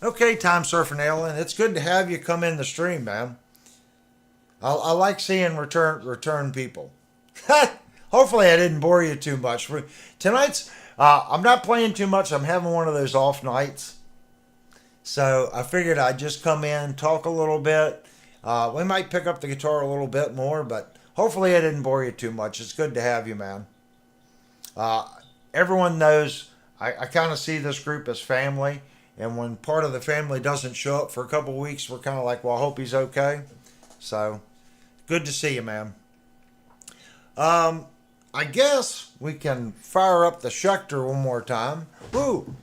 okay, Time Surfing Alien. It's good to have you come in the stream, man. I like seeing return people. Hopefully I didn't bore you too much. Tonight's, I'm not playing too much. I'm having one of those off nights. So I figured I'd just come in, talk a little bit. We might pick up the guitar a little bit more, but hopefully I didn't bore you too much. It's good to have you, man. Everyone knows I kind of see this group as family. And when part of the family doesn't show up for a couple of weeks, we're kind of like, well, I hope he's okay. So good to see you, man. I guess we can fire up the Schecter one more time. Woo!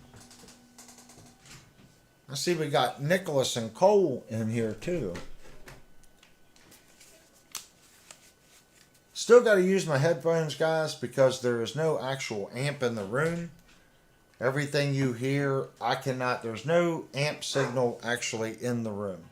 I see we got Nicholas and Cole in here too. Still got to use my headphones, guys, because there is no actual amp in the room. Everything you hear, there's no amp signal actually in the room.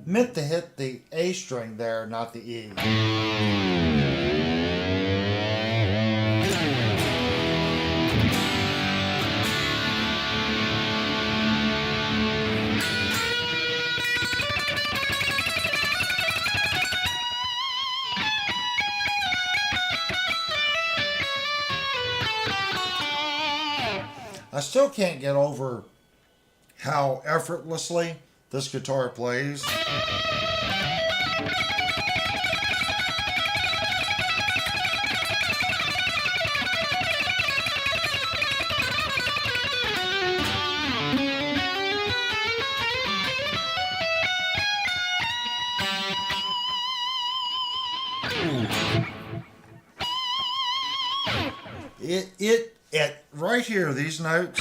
Meant to hit the A string there, not the E. I still can't get over how effortlessly this guitar plays. It right here, these notes,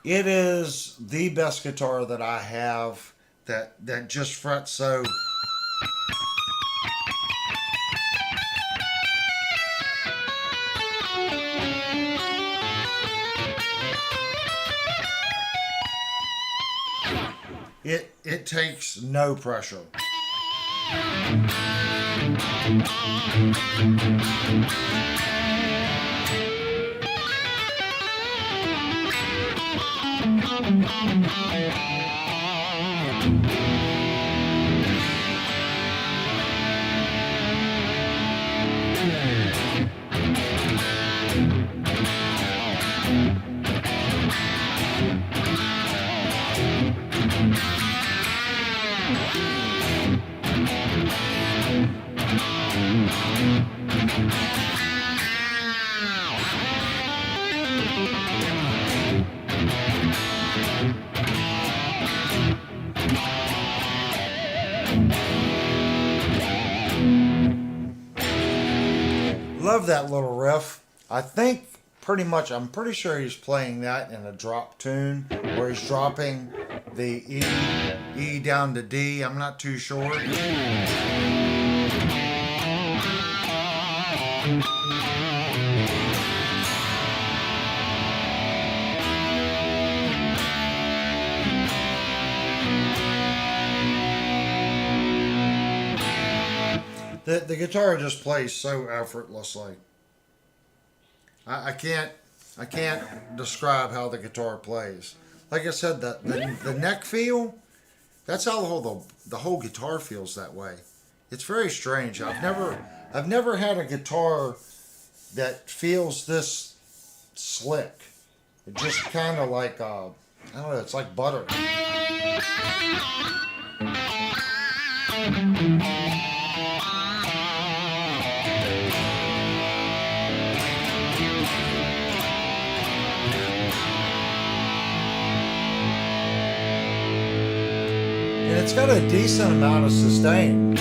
it is the best guitar that I have that just frets so. It takes no pressure. Love that little riff. I think I'm pretty sure he's playing that in a drop tune where he's dropping the E down to D. I'm not too sure. The guitar just plays so effortlessly. I can't describe how the guitar plays. Like I said, the neck feel, that's how the whole guitar feels that way. It's very strange. I've never had a guitar that feels this slick. It just kind of like I don't know. It's like butter. and it's got a decent amount of sustain.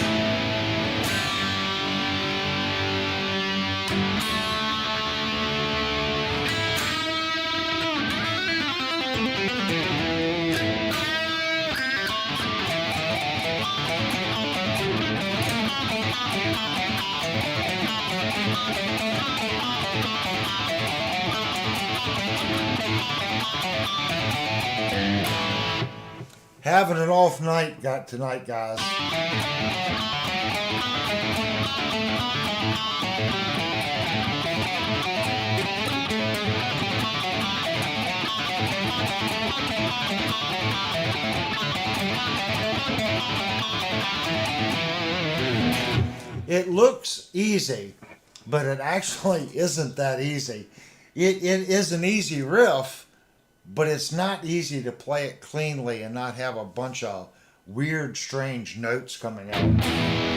Having an off night got tonight, guys. It looks easy, but it actually isn't that easy. It is an easy riff, but it's not easy to play it cleanly and not have a bunch of weird, strange notes coming out.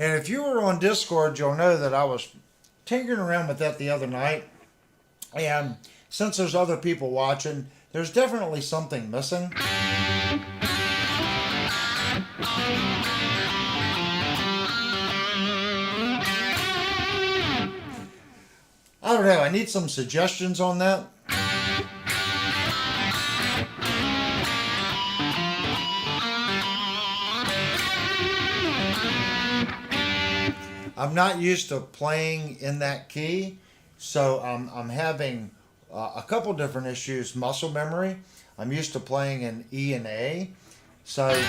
And if you were on Discord, you'll know that I was tinkering around with that the other night. And since there's other people watching, there's definitely something missing. I don't know. I need some suggestions on that. I'm not used to playing in that key, so I'm having a couple different issues. Muscle memory. I'm used to playing in E and A, so.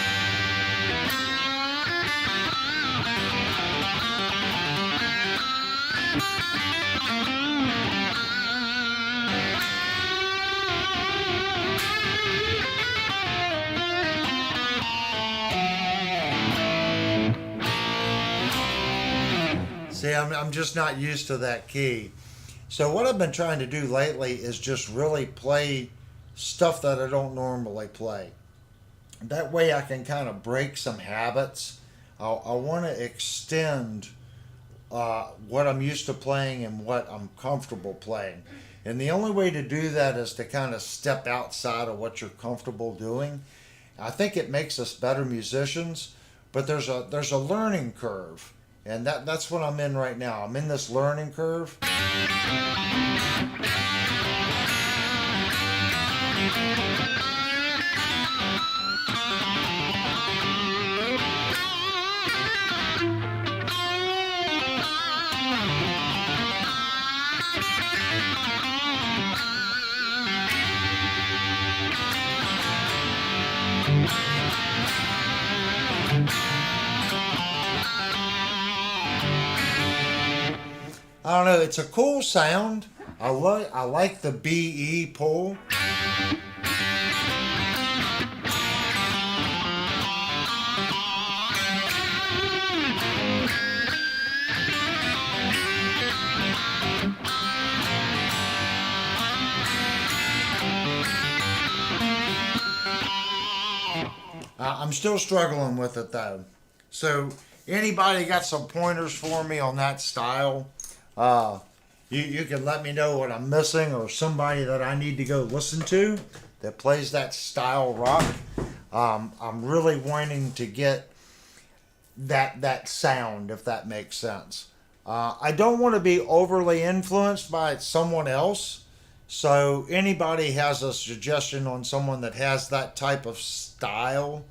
See, I'm just not used to that key. So what I've been trying to do lately is just really play stuff that I don't normally play. That way I can kind of break some habits. I want to extend what I'm used to playing and what I'm comfortable playing. And the only way to do that is to kind of step outside of what you're comfortable doing. I think it makes us better musicians, but there's a learning curve. And that's what I'm in right now. I'm in this learning curve. I don't know, it's a cool sound. I like the BE pull. I'm still struggling with it though. So anybody got some pointers for me on that style? You can let me know what I'm missing or somebody that I need to go listen to that plays that style rock. I'm really wanting to get that sound, if that makes sense. I don't want to be overly influenced by someone else. So anybody has a suggestion on someone that has that type of style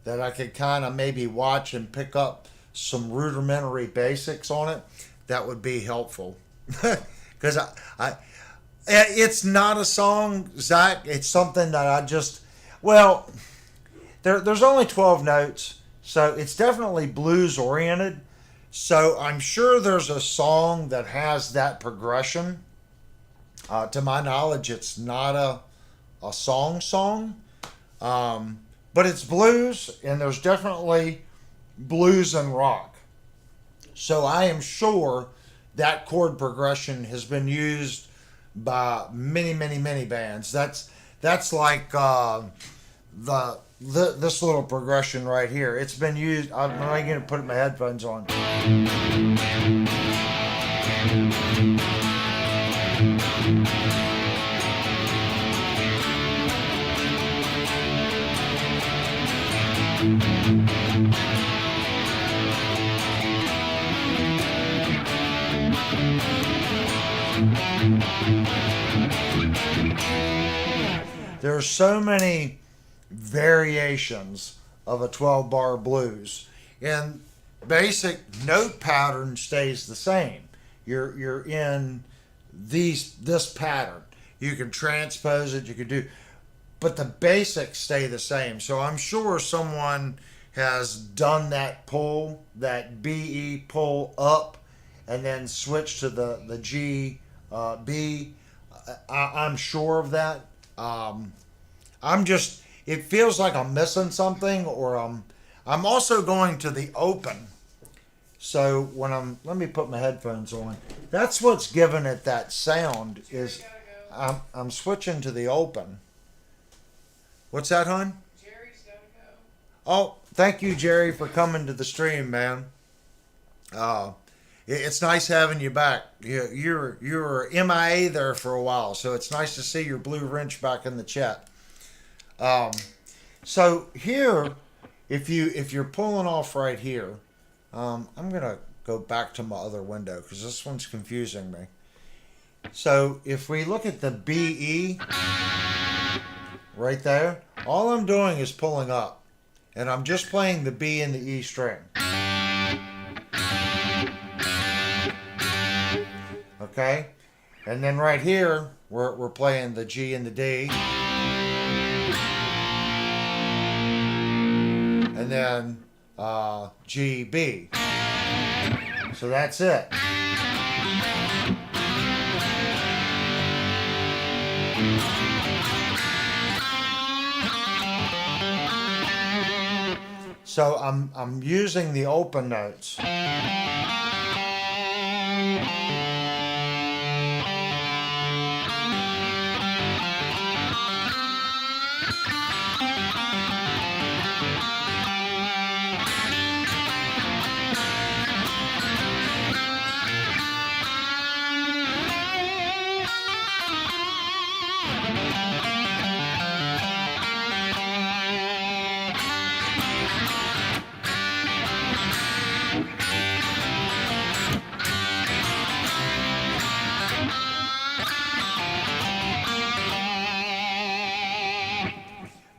that I could kind of maybe watch and pick up some rudimentary basics on it, that would be helpful. Because it's not a song, Zach. It's something that I just, well, there's only 12 notes, so it's definitely blues oriented. So I'm sure there's a song that has that progression. To my knowledge, it's not a song, but it's blues, and there's definitely blues and rock. So I am sure that chord progression has been used by many bands. That's like this little progression right here. It's been used. I'm going to put my headphones on. There are so many variations of a 12 bar blues, and basic note pattern stays the same. You're in this pattern. You can transpose it, you can do, but the basics stay the same. So I'm sure someone has done that pull, that B-E pull up, and then switch to the G B. I'm sure of that. It feels like I'm missing something, or I'm also going to the open. So let me put my headphones on. That's what's giving it that sound. Is I'm switching to the open. What's that, hon? Jerry's gotta go. Oh, thank you, Jerry, for coming to the stream, man. It's nice having you back. You were MIA there for a while, so it's nice to see your blue wrench back in the chat. So here, if you're pulling off right here, I'm gonna go back to my other window because this one's confusing me. So if we look at the BE right there, all I'm doing is pulling up, and I'm just playing the B and the E string. Okay, and then right here we're playing the G and the D, and then G B. So that's it. So I'm using the open notes.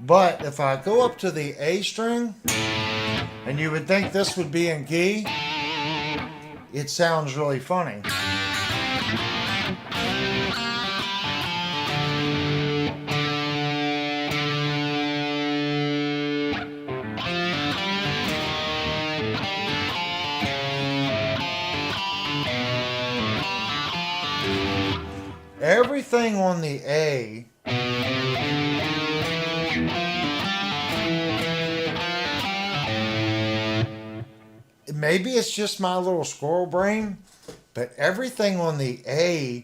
But if I go up to the A string, and you would think this would be in key, it sounds really funny. Everything on the A maybe it's just my little squirrel brain, but everything on the A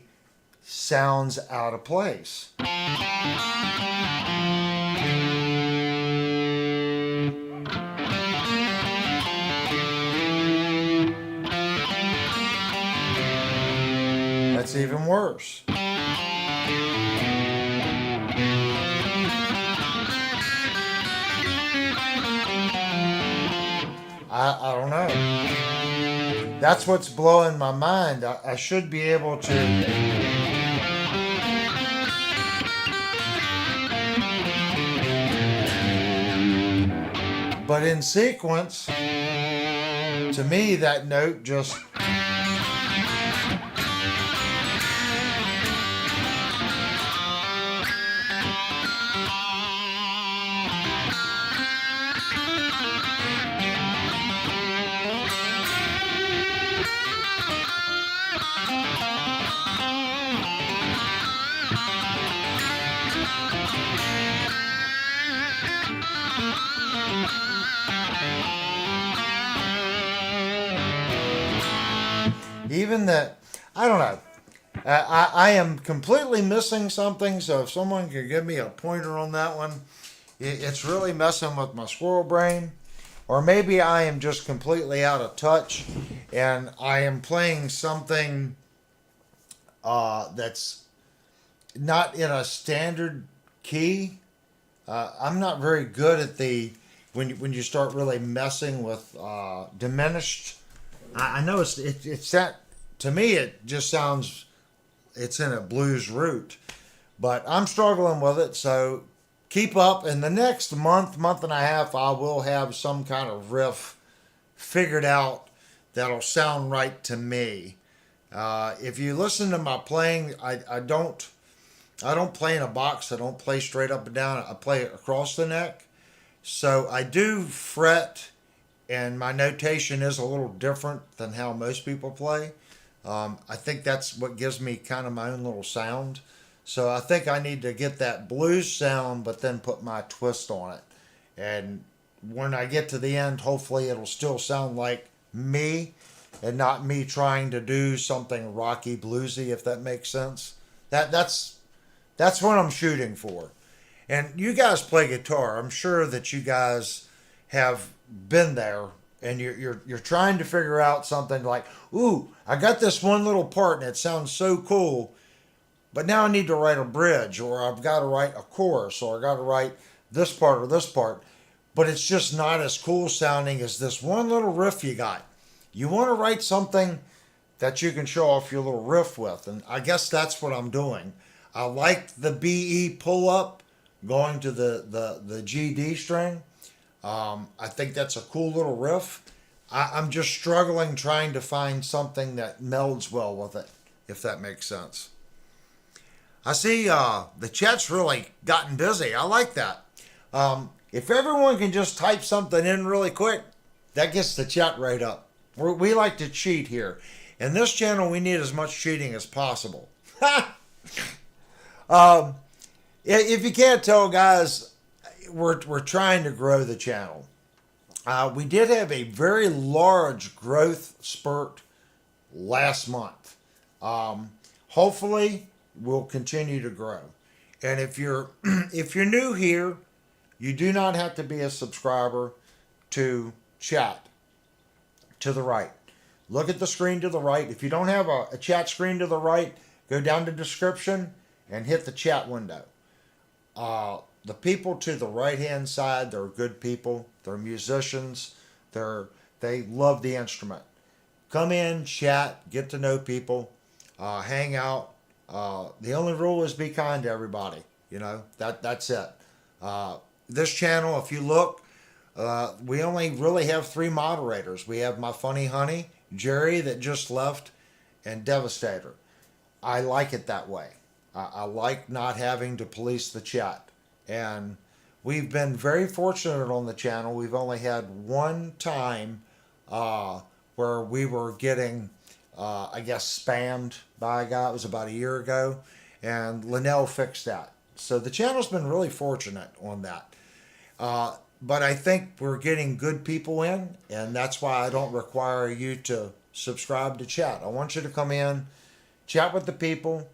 sounds out of place. That's even worse. I don't know. That's what's blowing my mind. I should be able to. But in sequence, To me, that note just even that, I don't know. I am completely missing something, so if someone could give me a pointer on that one, it's really messing with my squirrel brain. Or maybe I am just completely out of touch and I am playing something that's not in a standard key. I'm not very good at the when you start really messing with diminished. I know it's that to me it just sounds it's in a blues root, but I'm struggling with it. So keep up. In the next month and a half, I will have some kind of riff figured out that'll sound right to me. If you listen to my playing, I don't play in a box. I don't play straight up and down. I play across the neck. So I do fret, and my notation is a little different than how most people play. I think that's what gives me kind of my own little sound. So I think I need to get that blues sound, but then put my twist on it. And when I get to the end, hopefully it'll still sound like me and not me trying to do something rocky bluesy, if that makes sense. That's what I'm shooting for. And you guys play guitar. I'm sure that you guys have been there and you're trying to figure out something like, ooh, I got this one little part and it sounds so cool, but now I need to write a bridge, or I've got to write a chorus, or I got to write this part or this part, but it's just not as cool sounding as this one little riff you got. You want to write something that you can show off your little riff with, and I guess that's what I'm doing. I like the BE pull up going to the GD string. I think that's a cool little riff. I'm just struggling trying to find something that melds well with it, if that makes sense. I see the chat's really gotten busy. I like that. If everyone can just type something in really quick, that gets the chat rate up. We like to cheat here. In this channel, we need as much cheating as possible. If you can't tell, guys, we're trying to grow the channel. We did have a very large growth spurt last month. Hopefully, we'll continue to grow. And if you're if you're new here, you do not have to be a subscriber to chat to the right. Look at the screen to the right. If you don't have a chat screen to the right, go down to description and hit the chat window. The people to the right-hand side, they're good people. They're musicians. They love the instrument. Come in, chat, get to know people, hang out. The only rule is be kind to everybody. You know, that's it. This channel, if you look, we only really have 3 moderators. We have my funny honey, Jerry, that just left, and Devastator. I like it that way. I like not having to police the chat. And we've been very fortunate on the channel. We've only had one time where we were getting, I guess, spammed by a guy. It was about a year ago. And Linnell fixed that. So the channel's been really fortunate on that. But I think we're getting good people in, and that's why I don't require you to subscribe to chat. I want you to come in, chat with the people,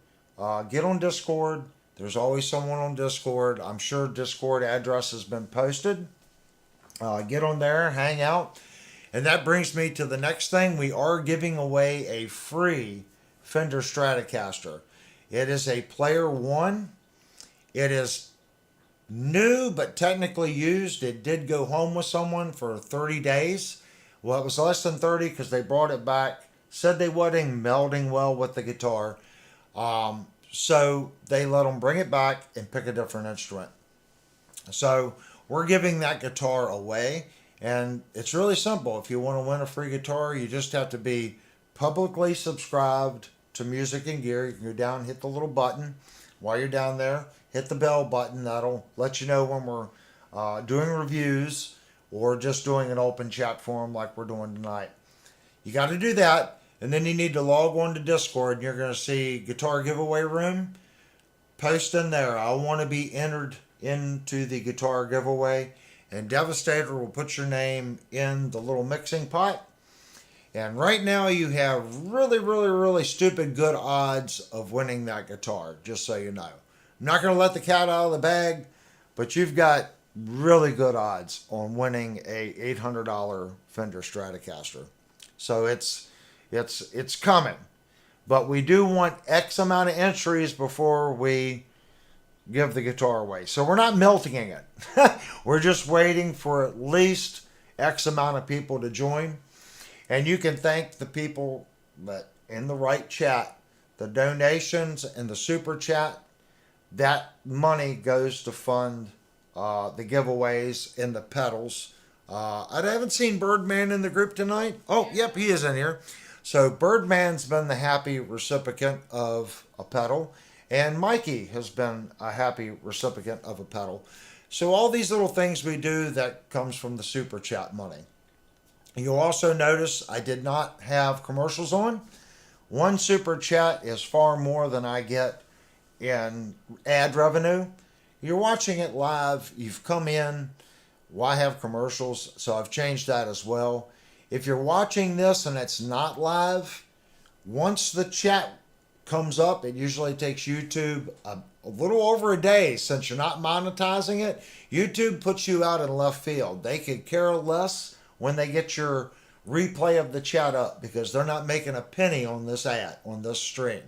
get on Discord. There's always someone on Discord. I'm sure Discord address has been posted. Get on there, hang out. And that brings me to the next thing. We are giving away a free Fender Stratocaster. It is a Player 1. It is new, but technically used. It did go home with someone for 30 days. Well, it was less than 30 because they brought it back. Said they wasn't melding well with the guitar. So they let them bring it back and pick a different instrument. So we're giving that guitar away. And it's really simple. If you want to win a free guitar, you just have to be publicly subscribed to Music and Gear. You can go down and hit the little button. While you're down there, hit the bell button. That'll let you know when we're doing reviews or just doing an open chat forum like we're doing tonight. You got to do that, and then you need to log on to Discord, and you're going to see Guitar Giveaway Room. Post in there, I want to be entered into the guitar giveaway, and Devastator will put your name in the little mixing pot. And right now you have really, really, really stupid good odds of winning that guitar, just so you know. I'm not going to let the cat out of the bag, but you've got really good odds on winning a $800 Fender Stratocaster. So it's coming. But we do want X amount of entries before we give the guitar away. So we're not melting it. We're just waiting for at least X amount of people to join. And you can thank the people that in the right chat, the donations and the super chat, that money goes to fund the giveaways and the pedals. I haven't seen Birdman in the group tonight. Oh, yep, he is in here. So Birdman's been the happy recipient of a pedal, and Mikey has been a happy recipient of a pedal. So all these little things we do, that comes from the super chat money. You'll also notice I did not have commercials on. One super chat is far more than I get in ad revenue. You're watching it live. You've come in. Why have commercials? So I've changed that as well. If you're watching this and it's not live, once the chat comes up, it usually takes YouTube a little over a day. Since you're not monetizing it, YouTube puts you out in left field. They could care less when they get your replay of the chat up, because they're not making a penny on this ad, on this stream.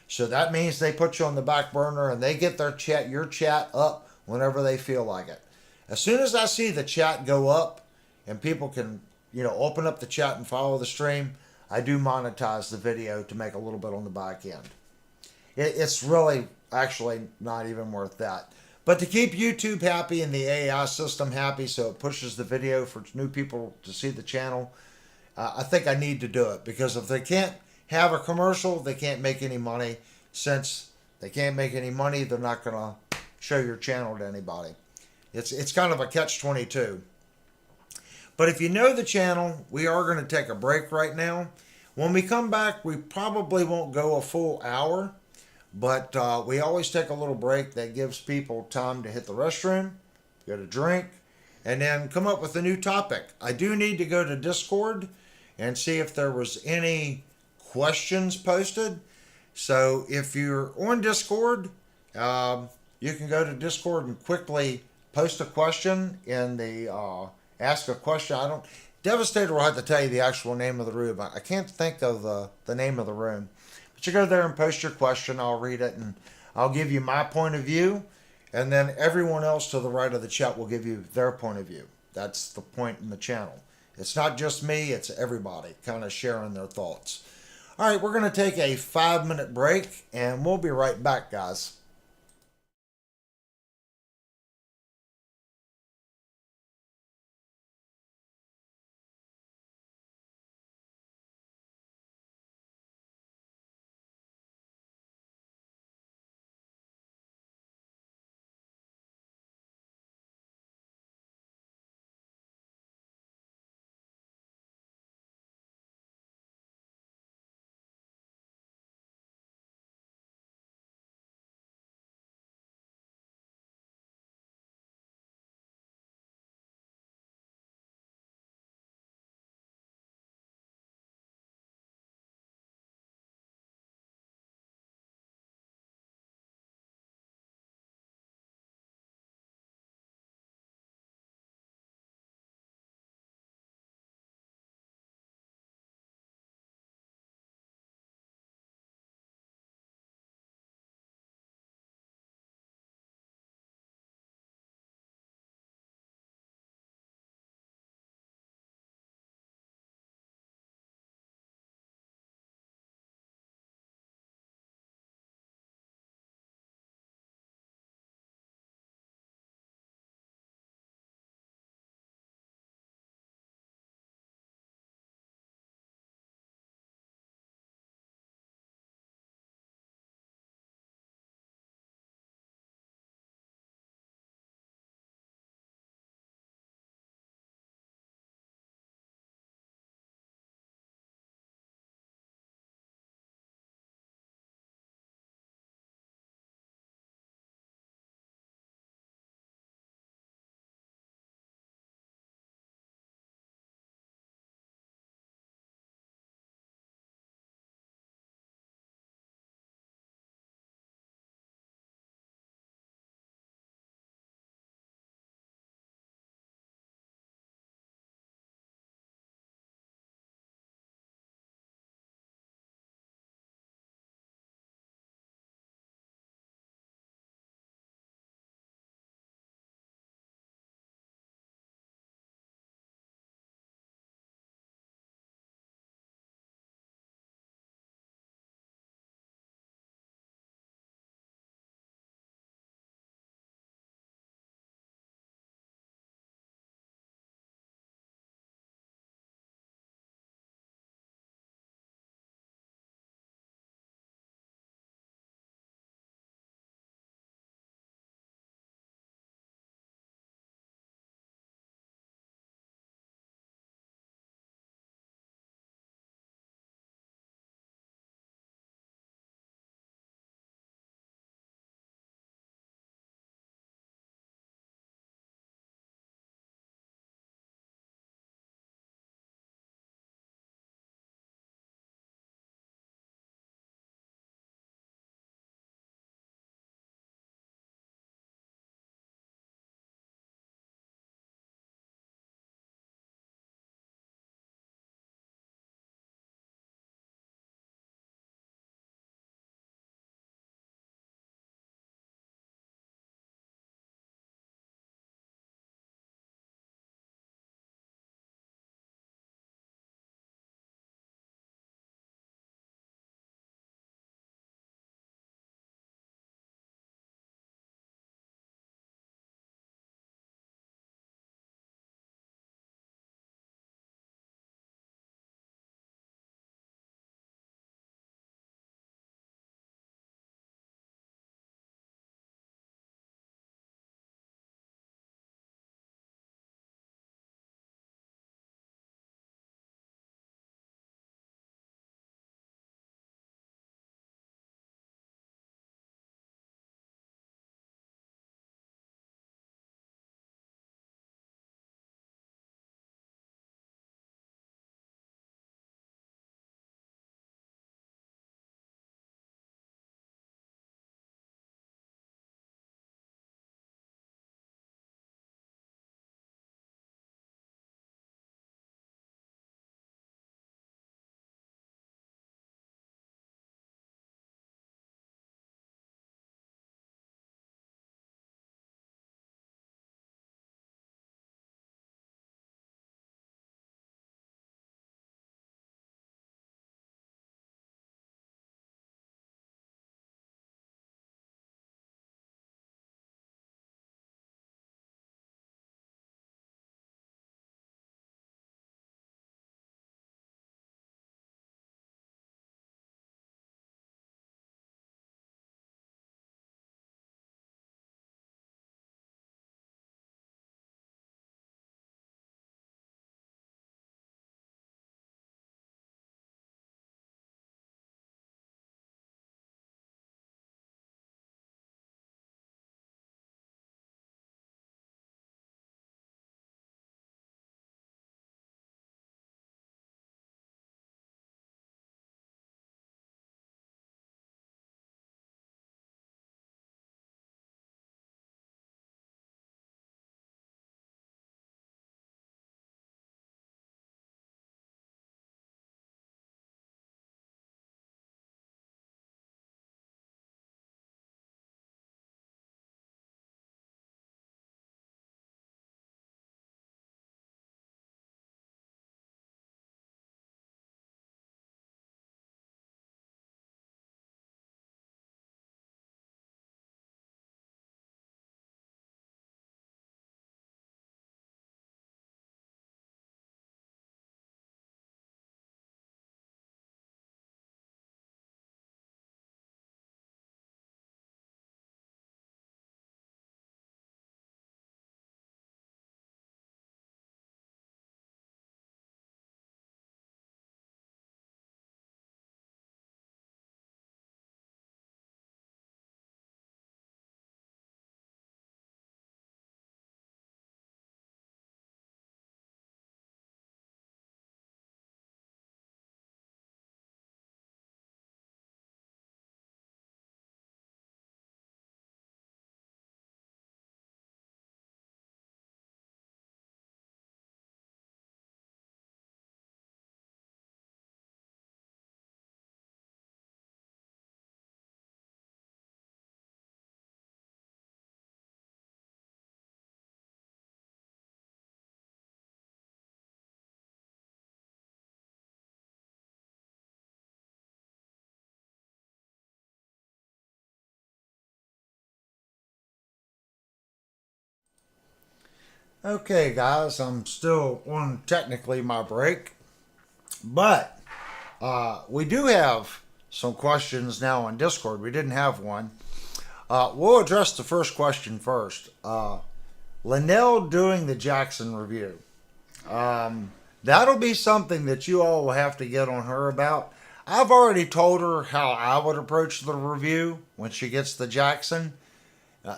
So that means they put you on the back burner, and they get their chat, your chat up whenever they feel like it. As soon as I see the chat go up and people can, open up the chat and follow the stream, I do monetize the video to make a little bit on the back end. It's really actually not even worth that. But to keep YouTube happy and the AI system happy so it pushes the video for new people to see the channel, I think I need to do it, because if they can't have a commercial, they can't make any money. Since they can't make any money, they're not going to show your channel to anybody. It's kind of a catch-22. But if you know the channel, we are going to take a break right now. When we come back, we probably won't go a full hour, but we always take a little break that gives people time to hit the restroom, get a drink, and then come up with a new topic. I do need to go to Discord and see if there was any questions posted. So if you're on Discord, you can go to Discord and quickly post a question in the ask a question. Devastator will have to tell you the actual name of the room. I can't think of the name of the room. But you go there and post your question. I'll read it, and I'll give you my point of view. And then everyone else to the right of the chat will give you their point of view. That's the point in the channel. It's not just me, it's everybody kind of sharing their thoughts. All right, we're going to take a 5-minute break, and we'll be right back, guys. Okay, guys, I'm still on technically my break, but we do have some questions now on Discord. We didn't have one. We'll address the first question first. Linnell doing the Jackson review. That'll be something that you all will have to get on her about. I've already told her how I would approach the review when she gets the Jackson.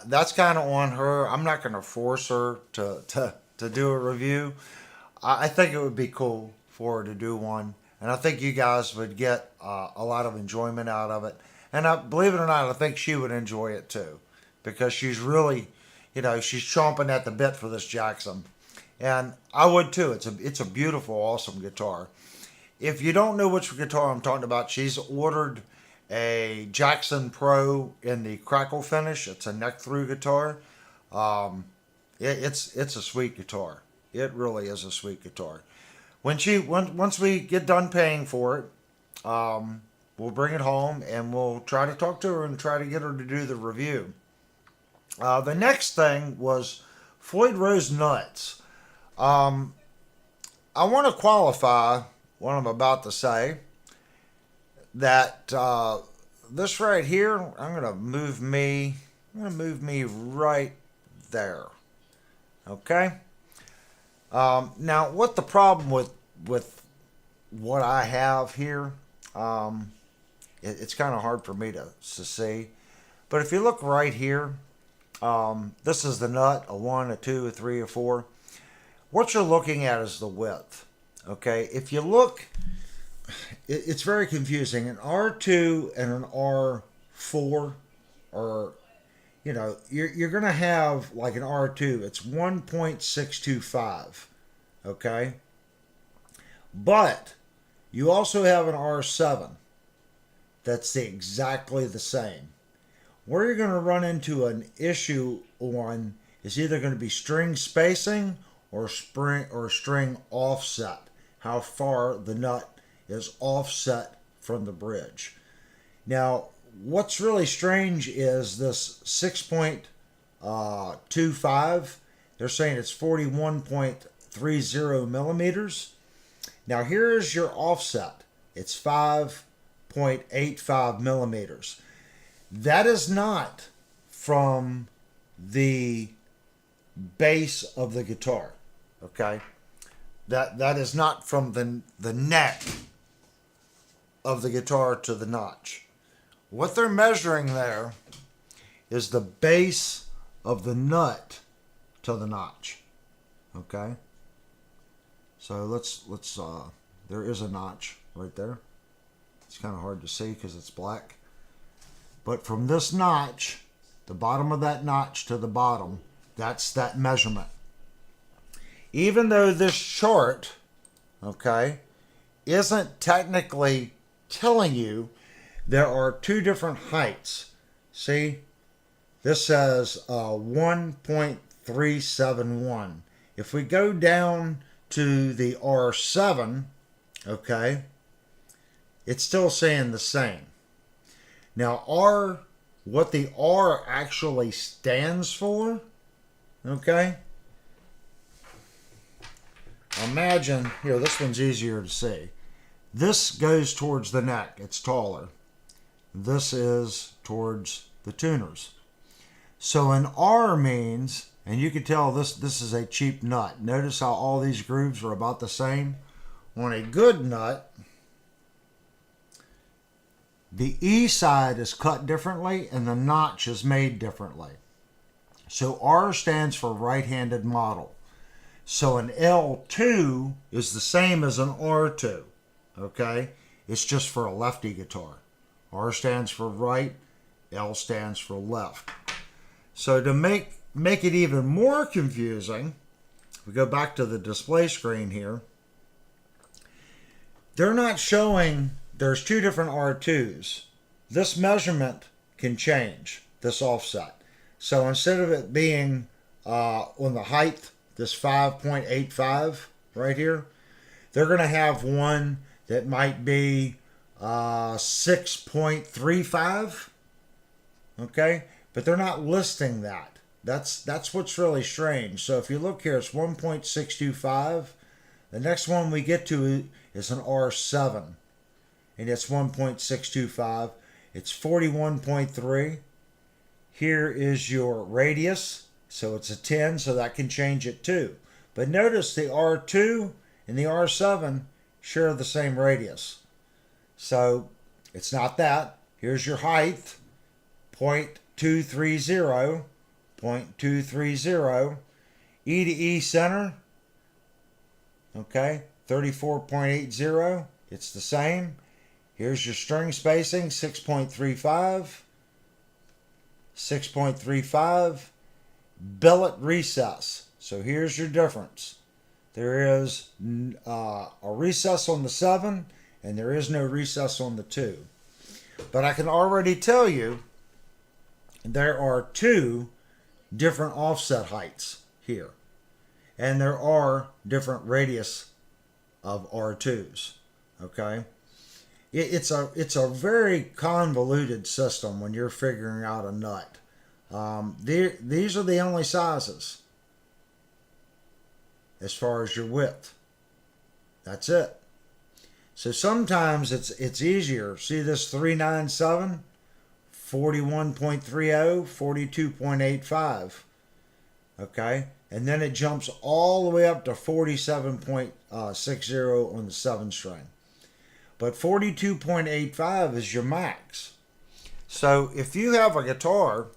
That's kind of on her. I'm not going to force her to do a review. I think it would be cool for her to do one, and I think you guys would get a lot of enjoyment out of it. And believe it or not, I think she would enjoy it too, because she's really, she's chomping at the bit for this Jackson, and I would too. It's a beautiful, awesome guitar. If you don't know which guitar I'm talking about, she's ordered a Jackson Pro in the crackle finish. It's a neck through guitar. It's a sweet guitar. It really is a sweet guitar. Once we get done paying for it, we'll bring it home and we'll try to talk to her and try to get her to do the review. The next thing was Floyd Rose nuts. I want to qualify what I'm about to say. That this right here, I'm gonna move me right there. Okay. Now, what the problem with what I have here? It's kind of hard for me to see, but if you look right here, this is the nut, a 1, a 2, a 3, a 4. What you're looking at is the width. Okay, if you look, it's very confusing. An R2 and an R4 are, you're going to have like an R2, it's 1.625. Okay, but you also have an R7 that's exactly the same. Where you're going to run into an issue on is either going to be string spacing or string offset. How far the nut is offset from the bridge. Now, what's really strange is this 6.25. They're saying it's 41.30 millimeters. Now, here's your offset. It's 5.85 millimeters. That is not from the base of the guitar. Okay? That is not from the neck of the guitar to the notch. What they're measuring there is the base of the nut to the notch. Okay? So let's there is a notch right there. It's kind of hard to see because it's black. But from this notch, the bottom of that notch to the bottom, that's that measurement. Even though this chart, okay, isn't technically telling you, there are two different heights. See, this says 1.371. If we go down to the R7, okay, it's still saying the same. Now, what the R actually stands for, okay, imagine, here, this one's easier to see. This goes towards the neck. It's taller. This is towards the tuners. So an R means, and you can tell this is a cheap nut. Notice how all these grooves are about the same. On a good nut, the E side is cut differently and the notch is made differently. So R stands for right-handed model. So an L2 is the same as an R2, okay? It's just for a lefty guitar. R stands for right, L stands for left. So to make it even more confusing, we go back to the display screen here. They're not showing, there's two different R2s. This measurement can change, this offset. So instead of it being on the height, this 5.85 right here, they're going to have one that might be 6.35, okay? But they're not listing that. That's what's really strange. So if you look here, it's 1.625. The next one we get to is an R7, and it's 1.625. It's 41.3. Here is your radius, so it's a 10, so that can change it too. But notice the R2 and the R7 share the same radius. So it's not that. Here's your height, 0.230, 0.230. E to E center, okay, 34.80. It's the same. Here's your string spacing, 6.35. 6.35. Billet recess. So here's your difference. There is a recess on the 7, and there is no recess on the 2. But I can already tell you there are 2 different offset heights here. And there are different radius of R2s. Okay? It's a very convoluted system when you're figuring out a nut. These are the only sizes as far as your width. That's it. So sometimes it's easier. See this 397, 41.30, 42.85. Okay? And then it jumps all the way up to 47.60 on the 7 string. But 42.85 is your max. So if you have a guitar,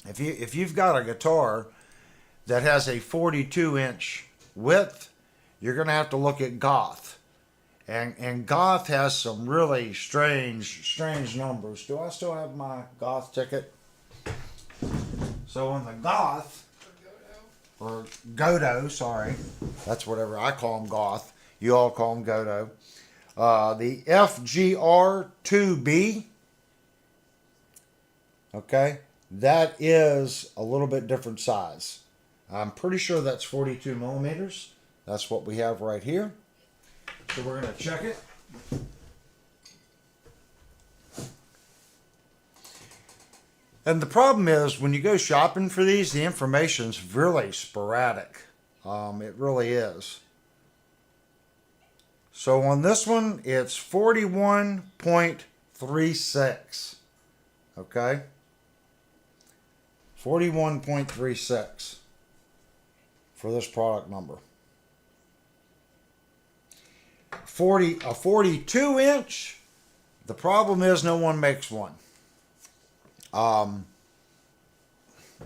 if you've got a guitar that has a 42-inch width, you're going to have to look at Goth. And Goth has some really strange numbers. Do I still have my Goth ticket? So on the Goth, or Godo, sorry, that's whatever I call them, Goth. You all call them Godo. The FGR2B, okay, that is a little bit different size. I'm pretty sure that's 42 millimeters. That's what we have right here. So we're going to check it. And the problem is when you go shopping for these, the information's really sporadic. It really is. So on this one, it's 41.36. Okay? 41.36 for this product number. A 42-inch, the problem is no one makes one.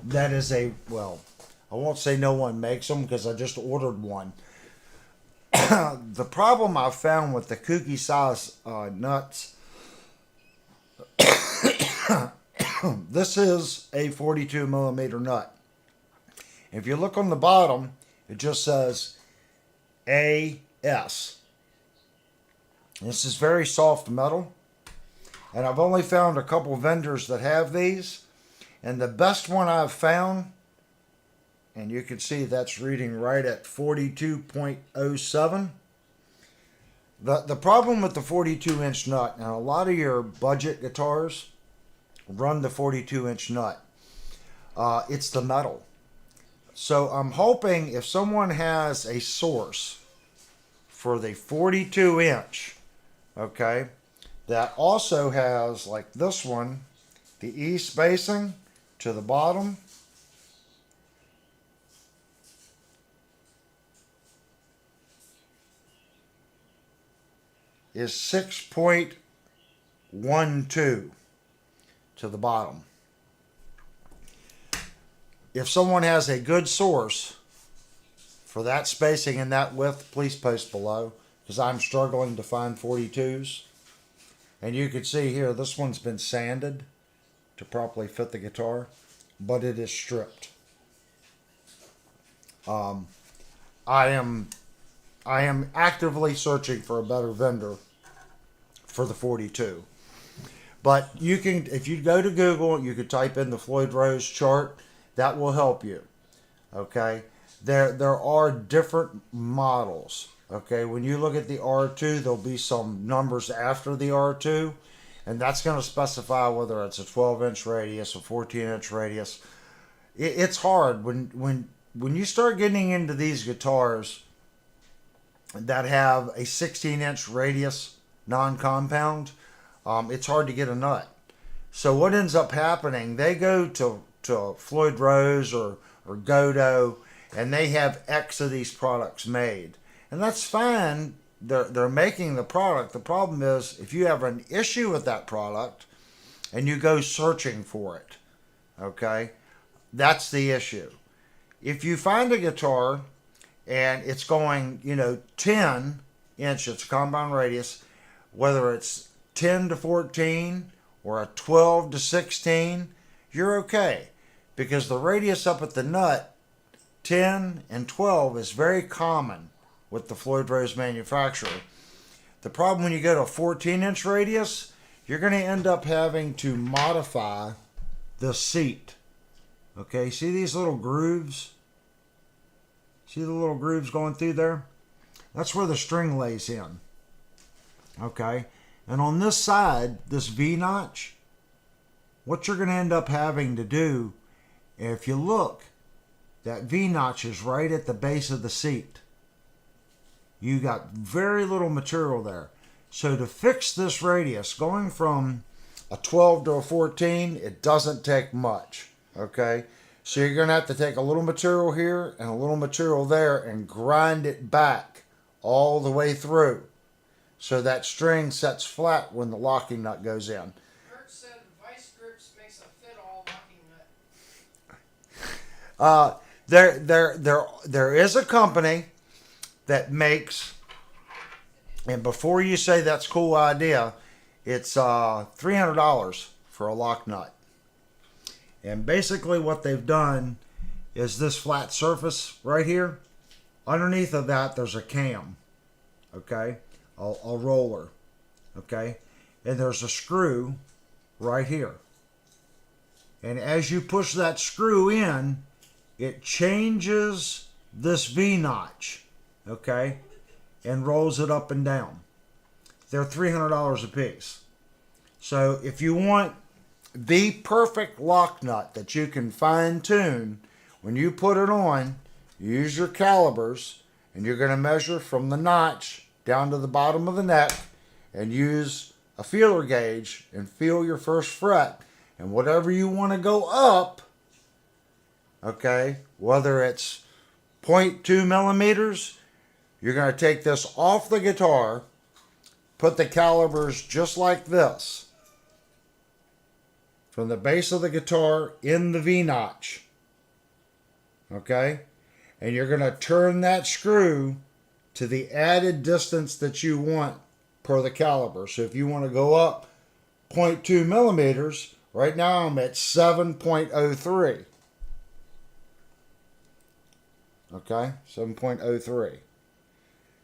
That is well, I won't say no one makes them because I just ordered one. The problem I've found with the kooky size nuts, this is a 42 millimeter nut. If you look on the bottom, it just says AS. This is very soft metal, and I've only found a couple vendors that have these, and the best one I've found, and you can see that's reading right at 42.07. The problem with the 42-inch nut, and a lot of your budget guitars run the 42-inch nut, it's the metal. So I'm hoping if someone has a source for the 42-inch, okay, that also has, like this one, the E spacing to the bottom, is 6.12 to the bottom. If someone has a good source for that spacing and that width, please post below, because I'm struggling to find 42s. And you can see here, this one's been sanded to properly fit the guitar, but it is stripped. I am actively searching for a better vendor for the 42. But you can, if you go to Google, you could type in the Floyd Rose chart. That will help you. Okay, there are different models. Okay, when you look at the R2, there'll be some numbers after the R2, and that's going to specify whether it's a 12-inch radius, a 14-inch radius. it's hard when you start getting into these guitars that have a 16-inch radius non-compound. It's hard to get a nut. So what ends up happening? They go to Floyd Rose or Godo, and they have X of these products made, and that's fine. They're making the product. The problem is if you have an issue with that product and you go searching for it, okay, that's the issue. If you find a guitar and it's going, 10 inches compound radius, whether it's 10 to 14 or a 12 to 16, you're okay, because the radius up at the nut, 10 and 12, is very common with the Floyd Rose manufacturer. The problem when you go to a 14-inch radius, you're going to end up having to modify the seat. Okay, see these little grooves? See the little grooves going through there? That's where the string lays in. Okay, and on this side, this V-notch, what you're going to end up having to do, if you look, that V-notch is right at the base of the seat. You got very little material there. So to fix this radius, going from a 12 to a 14, it doesn't take much. Okay? So you're going to have to take a little material here and a little material there and grind it back all the way through, so that string sets flat when the locking nut goes in. Kurt said Vice Grips makes a fit-all locking nut. There is a company that makes, and before you say that's a cool idea, it's $300 for a lock nut. And basically what they've done is this flat surface right here, underneath of that there's a cam, okay, a roller, okay, and there's a screw right here. And as you push that screw in, it changes this V-notch, okay, and rolls it up and down. They're $300 a piece. So if you want the perfect lock nut that you can fine tune, when you put it on, use your calibers, and you're going to measure from the notch down to the bottom of the neck, and use a feeler gauge and feel your first fret, and whatever you want to go up, okay, whether it's 0.2 millimeters, you're going to take this off the guitar, put the calibers just like this, from the base of the guitar in the V-notch, okay, and you're going to turn that screw to the added distance that you want per the caliber. So if you want to go up 0.2 millimeters, right now I'm at 7.03. Okay, 7.03.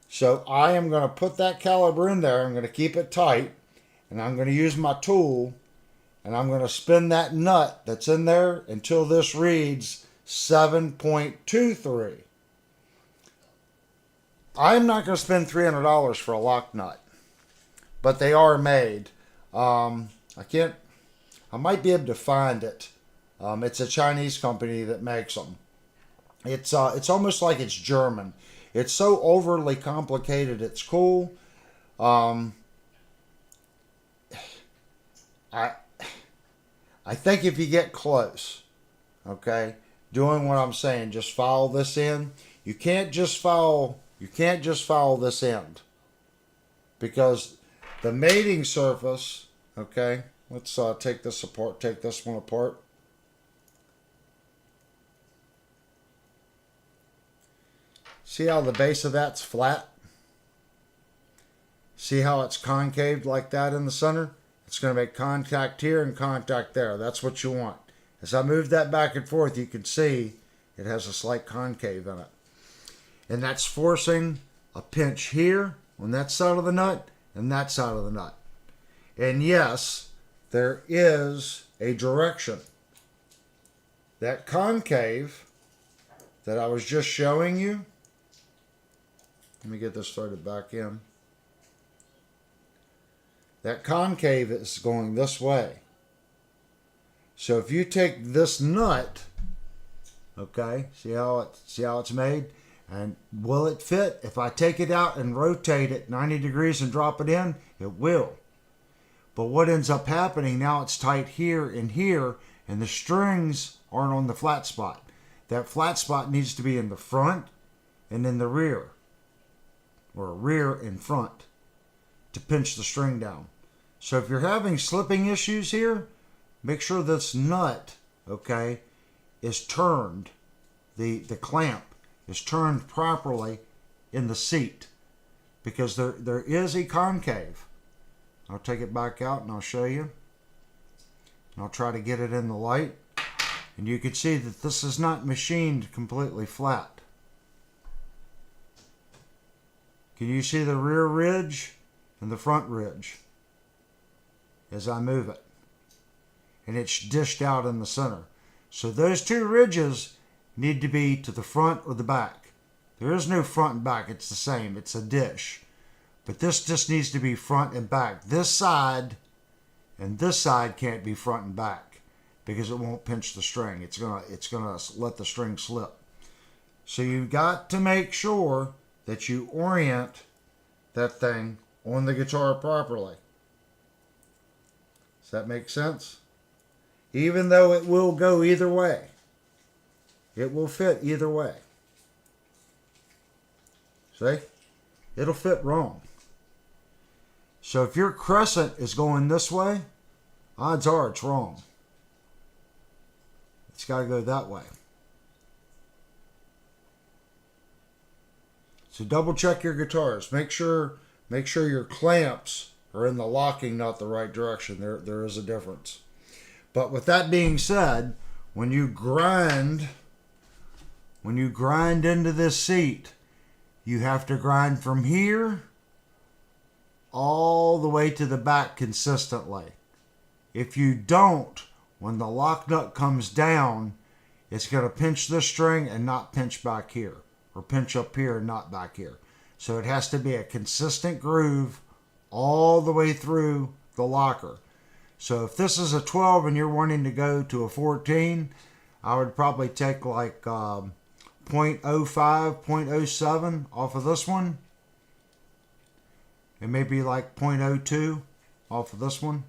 So I am going to put that caliber in there. I'm going to keep it tight, and I'm going to use my tool, and I'm going to spin that nut that's in there until this reads 7.23. I'm not going to spend $300 for a lock nut, but they are made. I might be able to find it. It's a Chinese company that makes them. It's almost like it's German. It's so overly complicated, it's cool. I think if you get close, okay, doing what I'm saying, just follow this in. You can't just follow this end, because the mating surface, okay, let's take this apart, take this one apart. See how the base of that's flat? See how it's concaved like that in the center? It's going to make contact here and contact there. That's what you want. As I move that back and forth, you can see it has a slight concave in it. And that's forcing a pinch here on that side of the nut and that side of the nut. And yes, there is a direction. That concave that I was just showing you, let me get this started back in. That concave is going this way. So if you take this nut Okay, see how it's made? And will it fit? If I take it out and rotate it 90 degrees and drop it in, it will. But what ends up happening, now it's tight here and here, and the strings aren't on the flat spot. That flat spot needs to be in the front and in the rear, or rear and front, to pinch the string down. So if you're having slipping issues here, make sure this nut, okay, is turned. The clamp is turned properly in the seat, because there is a concave. I'll take it back out and I'll show you. I'll try to get it in the light. And you can see that this is not machined completely flat. Can you see the rear ridge and the front ridge as I move it? And it's dished out in the center. So those two ridges need to be to the front or the back. There is no front and back. It's the same. It's a dish. But this just needs to be front and back. This side and this side can't be front and back because it won't pinch the string. It's gonna let the string slip. So you've got to make sure that you orient that thing on the guitar properly. Does that make sense? Even though it will go either way. It will fit either way. See? It'll fit wrong. So if your crescent is going this way, odds are it's wrong. It's got to go that way. So double check your guitars. Make sure your clamps are in the locking nut the right direction. There is a difference. But with that being said, when you grind into this seat, you have to grind from here all the way to the back consistently. If you don't, when the lock nut comes down, it's going to pinch this string and not pinch back here, or pinch up here and not back here. So it has to be a consistent groove all the way through the locker. So if this is a 12 and you're wanting to go to a 14, I would probably take like 0.05, 0.07 off of this one. And maybe like 0.02 off of this one.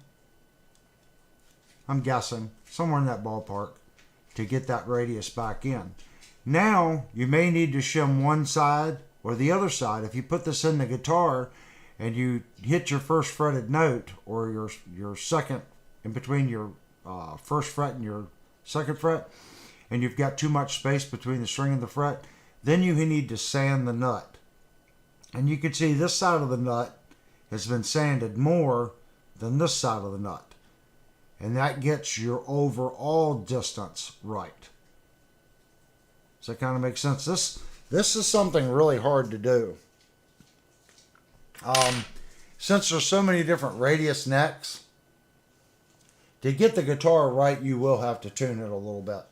I'm guessing somewhere in that ballpark to get that radius back in. Now you may need to shim one side or the other side. If you put this in the guitar and you hit your first fretted note, or your second, in between your first fret and your second fret, and you've got too much space between the string and the fret, then you need to sand the nut. And you can see this side of the nut has been sanded more than this side of the nut. And that gets your overall distance right. Does that kind of make sense? This is something really hard to do. Since there's so many different radius necks, to get the guitar right, you will have to tune it a little bit.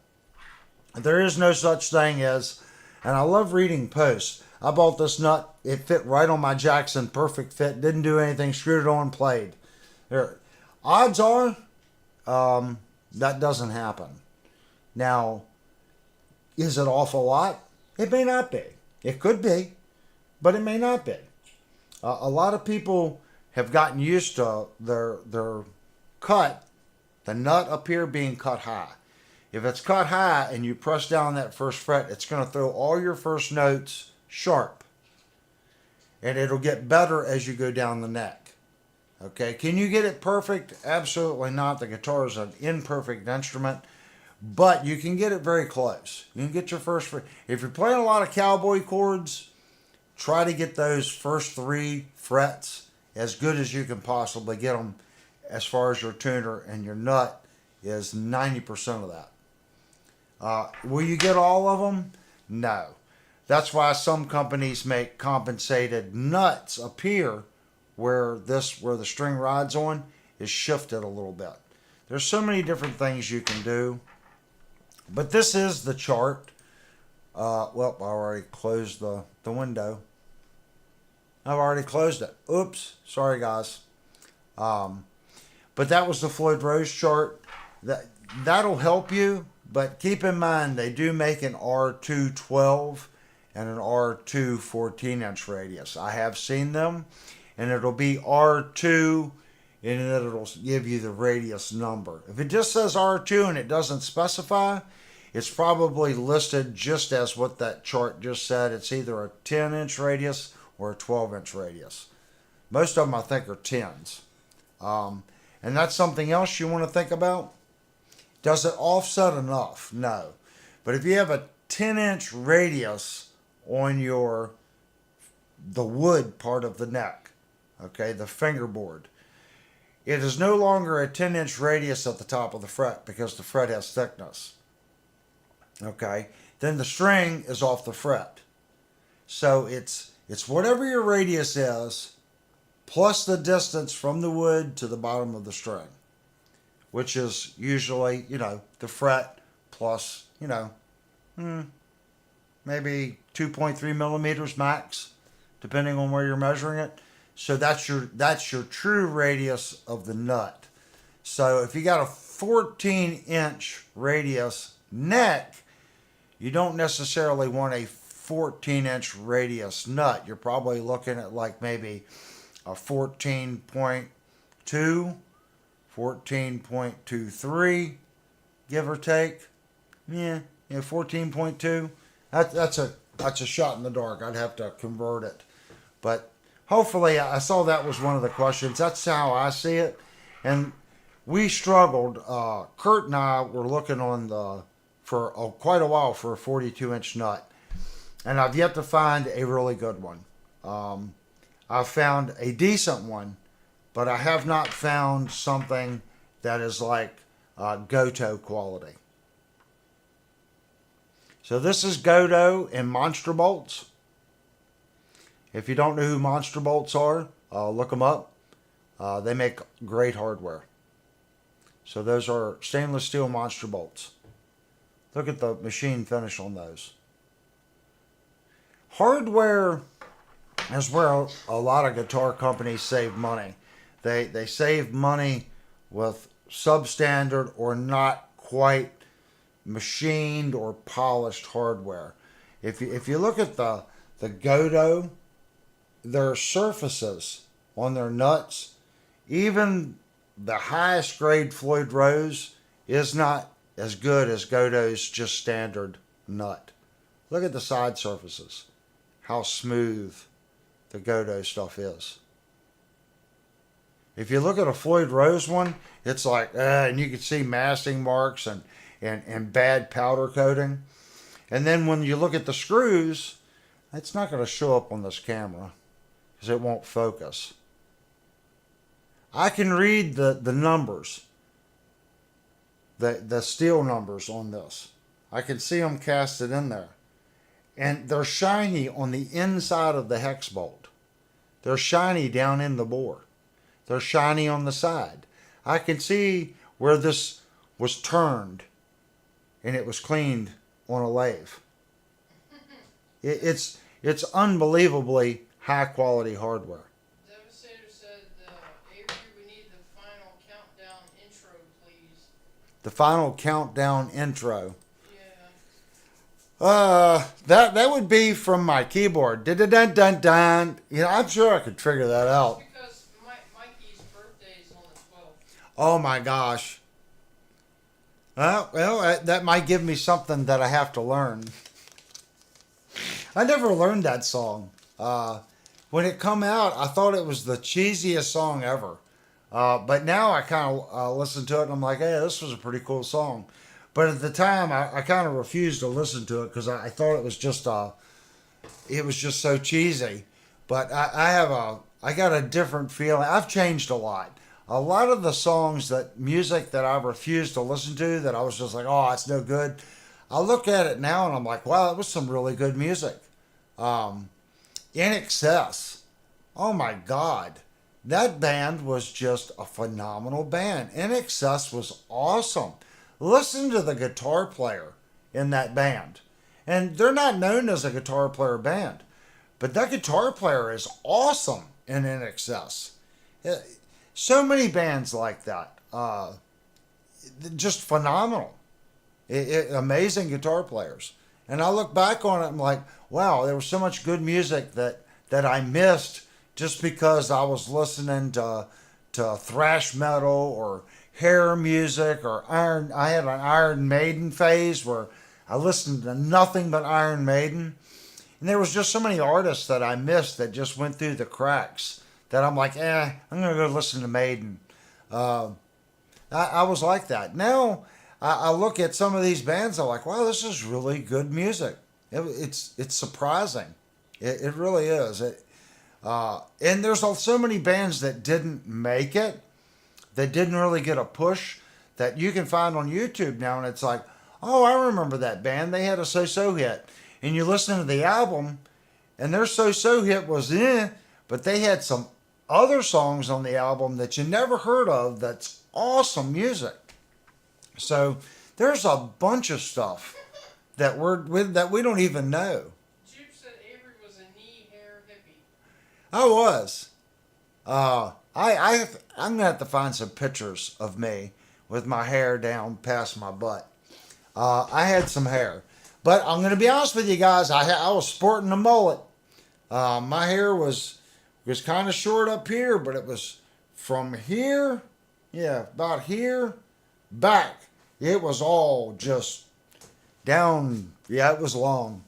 There is no such thing as, and I love reading posts. I bought this nut. It fit right on my Jackson. Perfect fit. Didn't do anything. Screwed it on. Played. There. Odds are that doesn't happen. Now, is it off a lot? It may not be. It could be, but it may not be. A lot of people have gotten used to their cut, the nut up here being cut high. If it's cut high and you press down that first fret, it's going to throw all your first notes sharp. And it'll get better as you go down the neck. Okay, can you get it perfect? Absolutely not. The guitar is an imperfect instrument, but you can get it very close. You can get your first fret. If you're playing a lot of cowboy chords, try to get those first 3 frets as good as you can possibly get them, as far as your tuner, and your nut is 90% of that. Will you get all of them? No. That's why some companies make compensated nuts appear where the string rides on is shifted a little bit. There's so many different things you can do. But this is the chart. Well, I already closed the window. I've already closed it. Oops. Sorry, guys. But that was the Floyd Rose chart. That'll help you. but keep in mind they do make an R212 and an R2 14-inch radius. I have seen them, and it'll be R2, and then it'll give you the radius number. If it just says R2 and it doesn't specify, it's probably listed just as what that chart just said. It's either a 10-inch radius or a 12-inch radius. Most of them, I think, are 10s. And that's something else you want to think about. Does it offset enough? No. But if you have a 10-inch radius on the wood part of the neck, okay, the fingerboard, it is no longer a 10-inch radius at the top of the fret because the fret has thickness. Okay, then the string is off the fret. So it's whatever your radius is plus the distance from the wood to the bottom of the string, which is usually, the fret plus, maybe 2.3 millimeters max, depending on where you're measuring it. So that's your true radius of the nut. So if you got a 14-inch radius neck, you don't necessarily want a 14-inch radius nut. You're probably looking at like maybe a 14.2, 14.23, give or take. Yeah, 14.2. That's a shot in the dark. I'd have to convert it. But hopefully, I saw that was one of the questions. That's how I see it. And we struggled. Kurt and I were looking for quite a while for a 42-inch nut. And I've yet to find a really good one. I've found a decent one, but I have not found something that is like Gotoh quality. So this is Gotoh and Monster Bolts. If you don't know who Monster Bolts are, look them up. They make great hardware. So those are stainless steel Monster Bolts. Look at the machine finish on those. Hardware is where a lot of guitar companies save money. They save money with substandard or not quite machined or polished hardware. If you look at the Gotoh, their surfaces on their nuts, even the highest grade Floyd Rose is not as good as Gotoh's just standard nut. Look at the side surfaces, how smooth the Gotoh stuff is. If you look at a Floyd Rose one, it's like, and you can see masking marks and bad powder coating. And then when you look at the screws, it's not going to show up on this camera because it won't focus. I can read the numbers, the steel numbers on this. I can see them casted in there. And they're shiny on the inside of the hex bolt. They're shiny down in the bore. They're shiny on the side. I can see where this was turned and it was cleaned on a lathe. It's unbelievably high quality hardware. Devastator said, Avery, we need the final countdown intro, please. The final countdown intro. Yeah. That would be from my keyboard. Dun dun dun dun. I'm sure I could figure that out. Because Mikey's birthday is on the 12th. Oh my gosh. Well, that might give me something that I have to learn. I never learned that song. When it come out, I thought it was the cheesiest song ever. But now I kind of listen to it and I'm like, hey, this was a pretty cool song. But at the time, I kind of refused to listen to it because I thought it was just so cheesy. But I got a different feeling. I've changed a lot. A lot of the music that I refused to listen to, that I was just like, oh, it's no good. I look at it now and I'm like, wow, that was some really good music. INXS. Oh my God. That band was just a phenomenal band. INXS was awesome. Listen to the guitar player in that band. And they're not known as a guitar player band. But that guitar player is awesome in INXS. So many bands like that. Just phenomenal. Amazing guitar players. And I look back on it, I'm like, wow, there was so much good music that I missed just because I was listening to thrash metal or hair music or Iron. I had an Iron Maiden phase where I listened to nothing but Iron Maiden. And there was just so many artists that I missed that just went through the cracks that I'm like, I'm going to go listen to Maiden. Uh, I was like that. Now I look at some of these bands, I'm like, wow, this is really good music. It's surprising. It really is. And there's so many bands that didn't make it, that didn't really get a push, that you can find on YouTube now, and it's like, oh, I remember that band. They had a so-so hit. And you listen to the album, and their so-so hit was but they had some other songs on the album that you never heard of that's awesome music. So there's a bunch of stuff that we don't even know. Jupe said Avery was a knee hair hippie. I was. I'm gonna have to find some pictures of me with my hair down past my butt. I had some hair, but I'm gonna be honest with you guys. I was sporting a mullet. My hair was kind of short up here, but it was from here, about here, back. It was all just down. Yeah, it was long.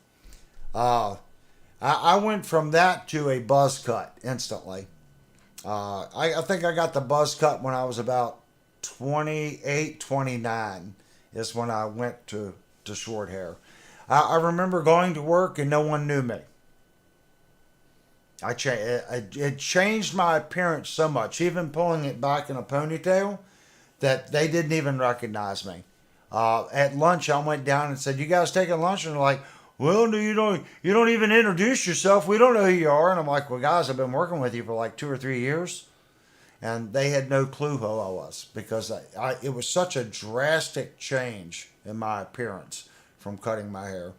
I went from that to a buzz cut instantly. I think I got the buzz cut when I was about 28, 29 is when I went to short hair. I remember going to work and no one knew me. It changed my appearance so much, even pulling it back in a ponytail, that they didn't even recognize me. At lunch, I went down and said, "You guys taking lunch?" And they're like, "Well, you don't even introduce yourself. We don't know who you are." And I'm like, "Well, guys, I've been working with you for like 2 or 3 years," and they had no clue who I was because it was such a drastic change in my appearance from cutting my hair.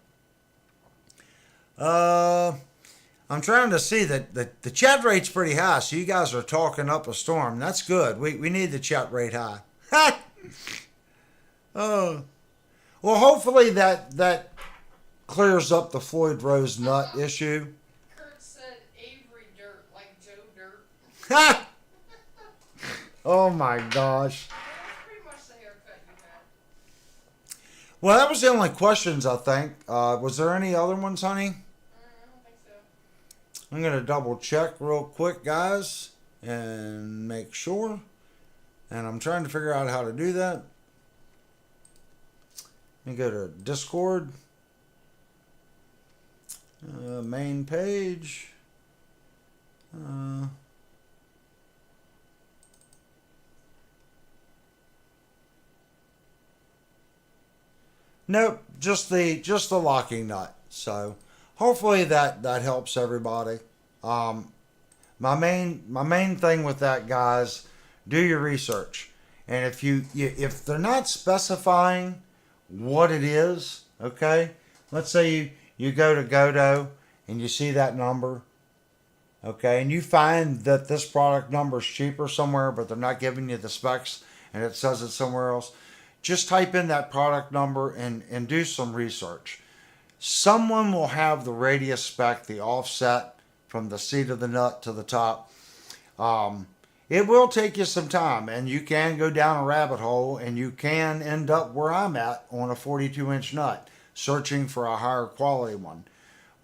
I'm trying to see that the chat rate's pretty high, so you guys are talking up a storm. That's good. We need the chat rate high. Well, hopefully that clears up the Floyd Rose nut issue. Kurt said Avery Dirt, like Joe Dirt. Oh my gosh. That's pretty much the haircut you had. Well, that was the only questions, I think. Was there any other ones, honey? I don't think so. I'm going to double check real quick, guys, and make sure. And I'm trying to figure out how to do that. Let me go to Discord. Main page. Nope, just the locking nut. So hopefully that helps everybody. My main thing with that, guys, do your research. And if they're not specifying what it is, okay, let's say you go to Godo and you see that number, okay, and you find that this product number is cheaper somewhere, but they're not giving you the specs and it says it somewhere else, just type in that product number and do some research. Someone will have the radius spec, the offset from the seat of the nut to the top. It will take you some time, and you can go down a rabbit hole, and you can end up where I'm at on a 42-inch nut, searching for a higher quality one.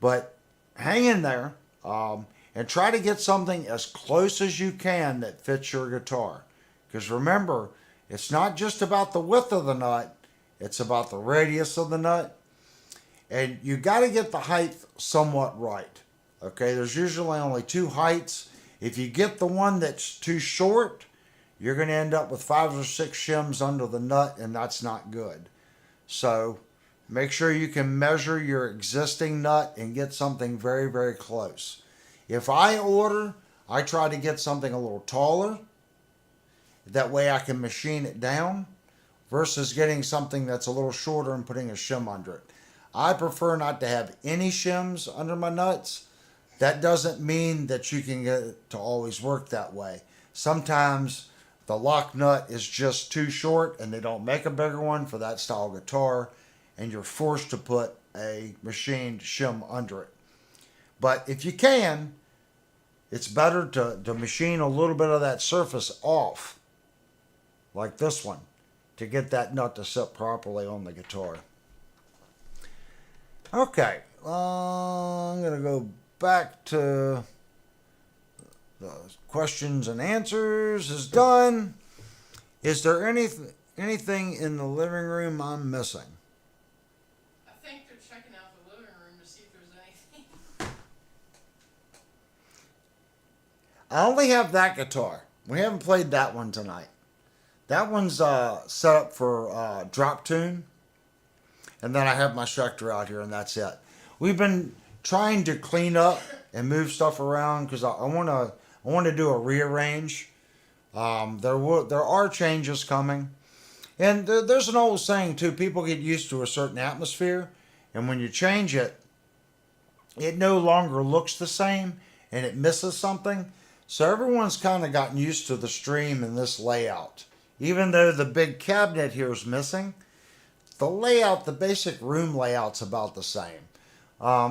But hang in there and try to get something as close as you can that fits your guitar. Because remember, it's not just about the width of the nut, it's about the radius of the nut. And you got to get the height somewhat right. Okay, there's usually only 2 heights. If you get the one that's too short, you're going to end up with 5 or 6 shims under the nut, and that's not good. So make sure you can measure your existing nut and get something very, very close. If I order, I try to get something a little taller. That way I can machine it down versus getting something that's a little shorter and putting a shim under it. I prefer not to have any shims under my nuts. That doesn't mean that you can get it to always work that way. Sometimes the lock nut is just too short and they don't make a bigger one for that style guitar, and you're forced to put a machined shim under it. But if you can, it's better to machine a little bit of that surface off, like this one, to get that nut to sit properly on the guitar. Okay, I'm going to go back to the questions and answers is done. Is there anything in the living room I'm missing? I think they're checking out the living room to see if there's anything. I only have that guitar. We haven't played that one tonight. That one's set up for drop tune. And then I have my Schecter out here, and that's it. We've been trying to clean up and move stuff around because I want to do a rearrange. There are changes coming. And there's an old saying, too. People get used to a certain atmosphere. And when you change it, it no longer looks the same and it misses something. So everyone's kind of gotten used to the stream and this layout. Even though the big cabinet here is missing, the layout, the basic room layout's about the same.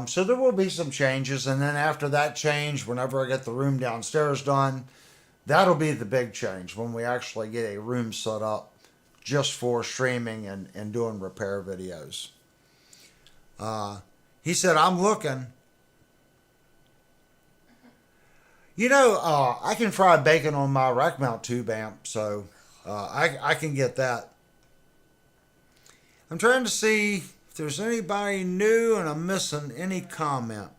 So there will be some changes. And then after that change, whenever I get the room downstairs done, that'll be the big change when we actually get a room set up just for streaming and doing repair videos. He said, I'm looking. You know, I can fry bacon on my rack mount tube amp, so I can get that. I'm trying to see if there's anybody new and I'm missing any comment.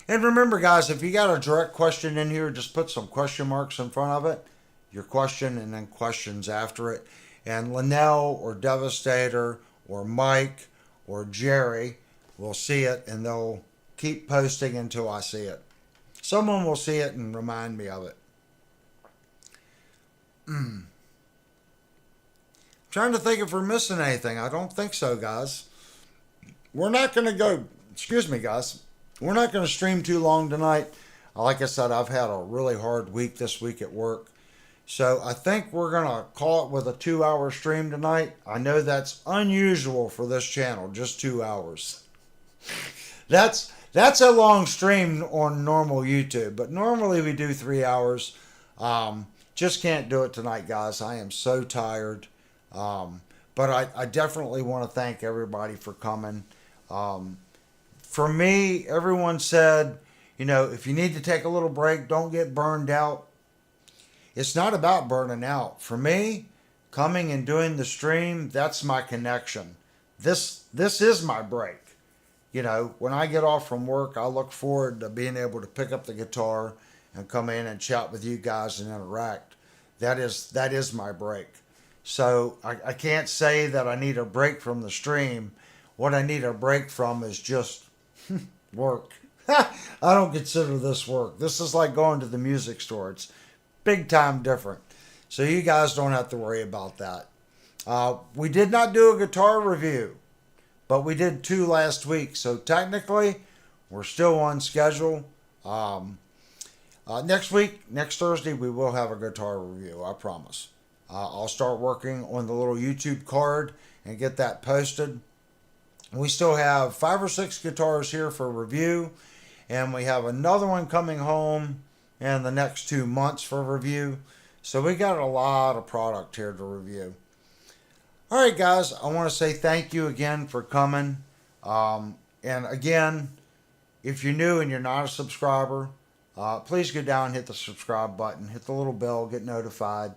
And remember, guys, if you got a direct question in here, just put some question marks in front of it. Your question and then questions after it. And Linnell or Devastator or Mike or Jerry will see it and they'll keep posting until I see it. Someone will see it and remind me of it. Trying to think if we're missing anything. I don't think so, guys. We're not going to go, excuse me, guys. We're not going to stream too long tonight. Like I said, I've had a really hard week this week at work. So I think we're going to call it with a 2-hour stream tonight. I know that's unusual for this channel, just 2 hours. That's a long stream on normal YouTube, but normally we do 3 hours. Just can't do it tonight, guys. I am so tired. But I definitely want to thank everybody for coming. For me, everyone said, you know, if you need to take a little break, don't get burned out. It's not about burning out. For me, coming and doing the stream, that's my connection. This is my break. You know, when I get off from work, I look forward to being able to pick up the guitar and come in and chat with you guys and interact. That is my break. So I can't say that I need a break from the stream. What I need a break from is just work. I don't consider this work. This is like going to the music store. It's big time different. So you guys don't have to worry about that. We did not do a guitar review, but we did 2 last week. So technically, we're still on schedule. Next week, next Thursday, we will have a guitar review, I promise. I'll start working on the little YouTube card and get that posted. We still have 5 or 6 guitars here for review, and we have another one coming home in the next 2 months for review. So we got a lot of product here to review. All right, guys, I want to say thank you again for coming. And again, if you're new and you're not a subscriber, please go down and hit the subscribe button, hit the little bell, get notified.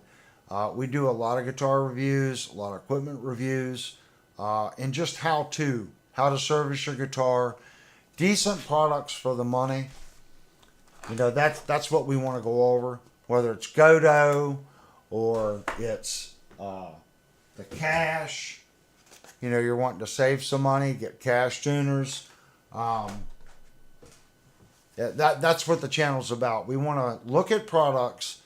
We do a lot of guitar reviews, a lot of equipment reviews, and just how to service your guitar. Decent products for the money. You know, that's what we want to go over. Whether it's Godo or it's the Cash. You know, you're wanting to save some money, get Cash tuners. That's what the channel's about. We want to look at products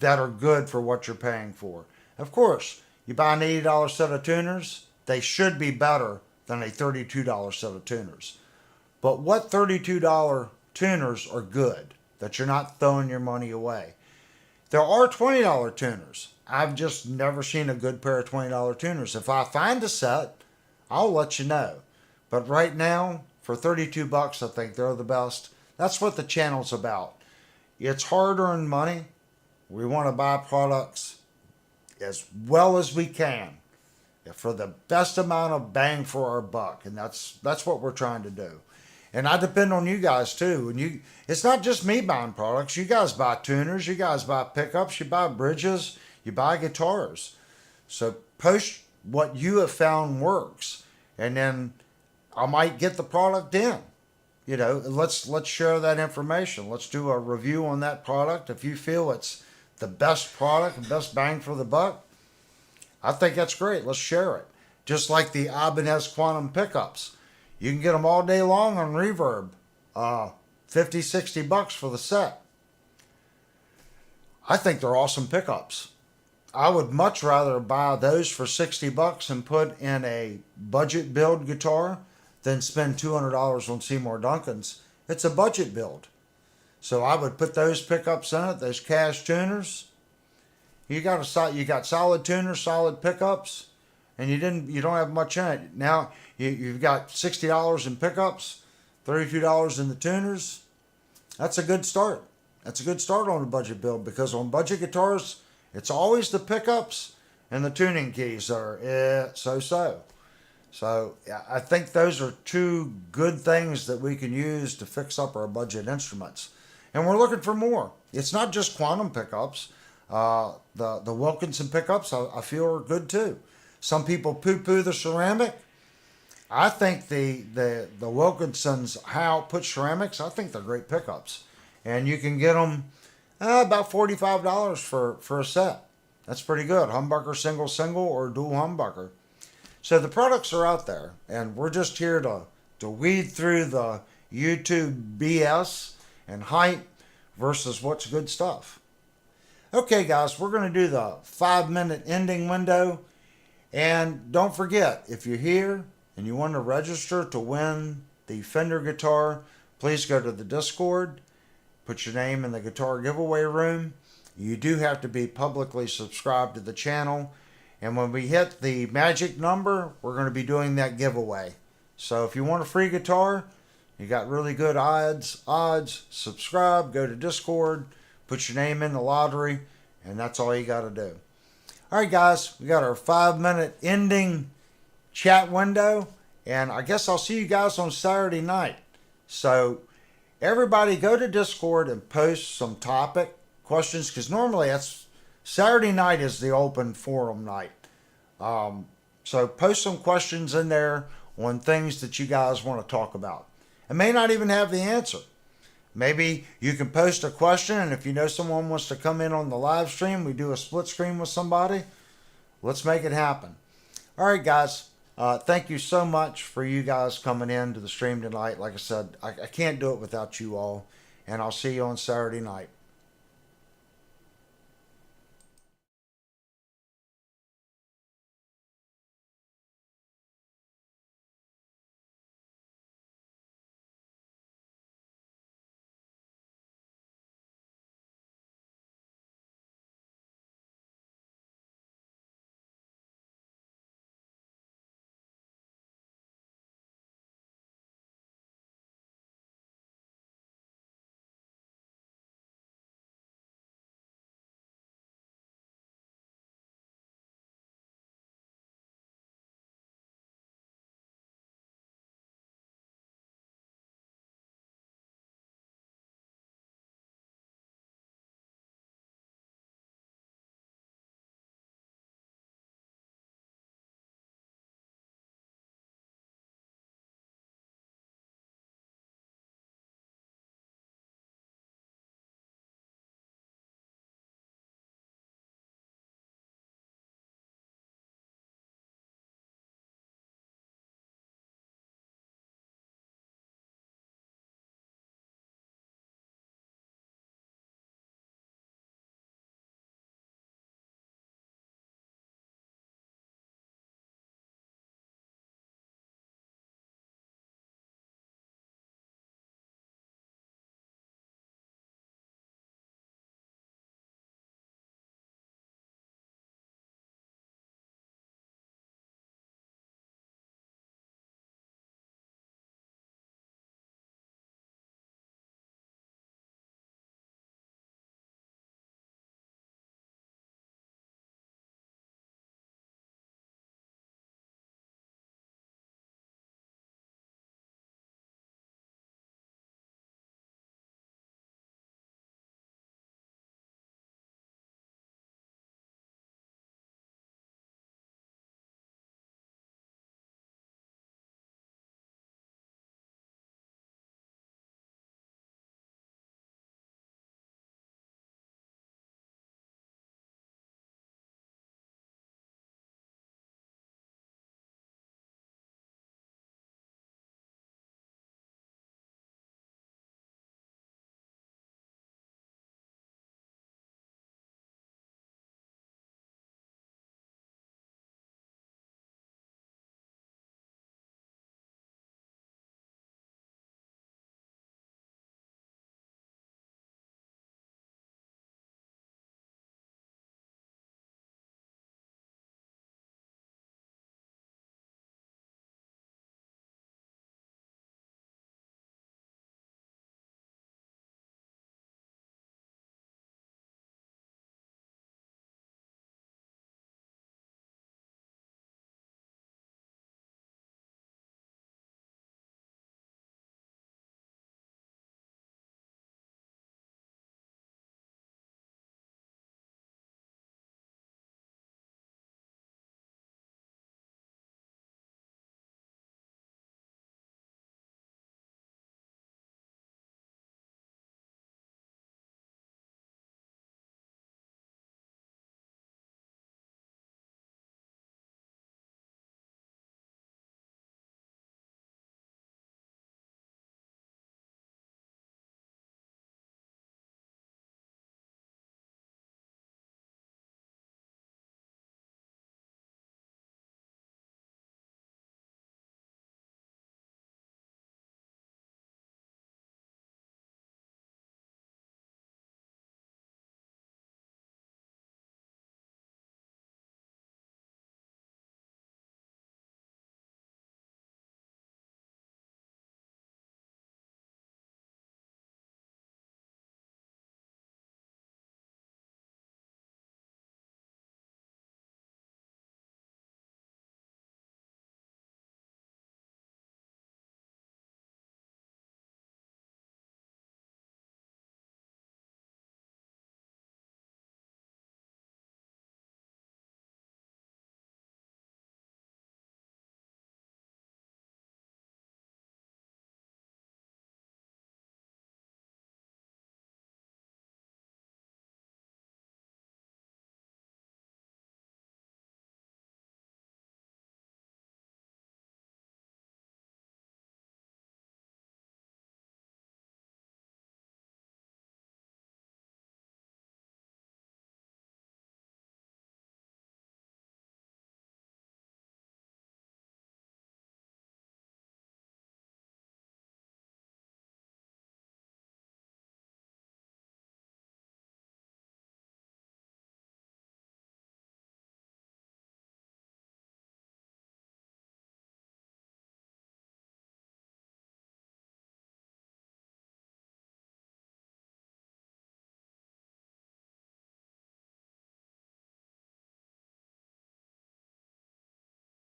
that are good for what you're paying for. Of course, you buy an $80 set of tuners, they should be better than a $32 set of tuners. But what $32 tuners are good that you're not throwing your money away? There are $20 tuners. I've just never seen a good pair of $20 tuners. If I find a set, I'll let you know. But right now, for 32 bucks, I think they're the best. That's what the channel's about. It's hard-earned money. We want to buy products as well as we can for the best amount of bang for our buck, and that's what we're trying to do. And I depend on you guys too. And it's not just me buying products. You guys buy tuners, you guys buy pickups, you buy bridges, you buy guitars. So post what you have found works, and then I might get the product in. Let's share that information. Let's do a review on that product. If you feel it's the best product, the best bang for the buck, I think that's great. Let's share it. Just like the Ibanez Quantum pickups. You can get them all day long on Reverb. 50, 60 bucks for the set. I think they're awesome pickups. I would much rather buy those for 60 bucks and put in a budget build guitar than spend $200 on Seymour Duncan's. It's a budget build. So I would put those pickups in it, those cash tuners. You got solid tuners, solid pickups, and you don't have much in it. Now you've got $60 in pickups, $32 in the tuners. That's a good start. That's a good start on a budget build, because on budget guitars, it's always the pickups and the tuning keys are so. So I think those are two good things that we can use to fix up our budget instruments. And we're looking for more. It's not just Quantum pickups. The Wilkinson pickups I feel are good too. Some people poo-poo the ceramic. I think the Wilkinsons high output ceramics, I think they're great pickups. And you can get them about $45 for a set. That's pretty good. Humbucker single or dual humbucker. So the products are out there, and we're just here to weed through the YouTube BS and hype versus what's good stuff. Okay, guys, we're going to do the 5-minute ending window. And don't forget, if you're here and you want to register to win the Fender guitar, please go to the Discord, put your name in the guitar giveaway room. You do have to be publicly subscribed to the channel. And when we hit the magic number, we're going to be doing that giveaway. So if you want a free guitar, you got really good odds, subscribe, go to Discord, put your name in the lottery, and that's all you got to do. All right, guys, we got our 5-minute ending chat window, and I guess I'll see you guys on Saturday night. So everybody go to Discord and post some topic questions, because normally that's Saturday night is the open forum night. So post some questions in there on things that you guys want to talk about. I may not even have the answer. Maybe you can post a question, and if you know someone wants to come in on the live stream, we do a split screen with somebody. Let's make it happen. All right, guys. Thank you so much for you guys coming in to the stream tonight. Like I said, I can't do it without you all, and I'll see you on Saturday night.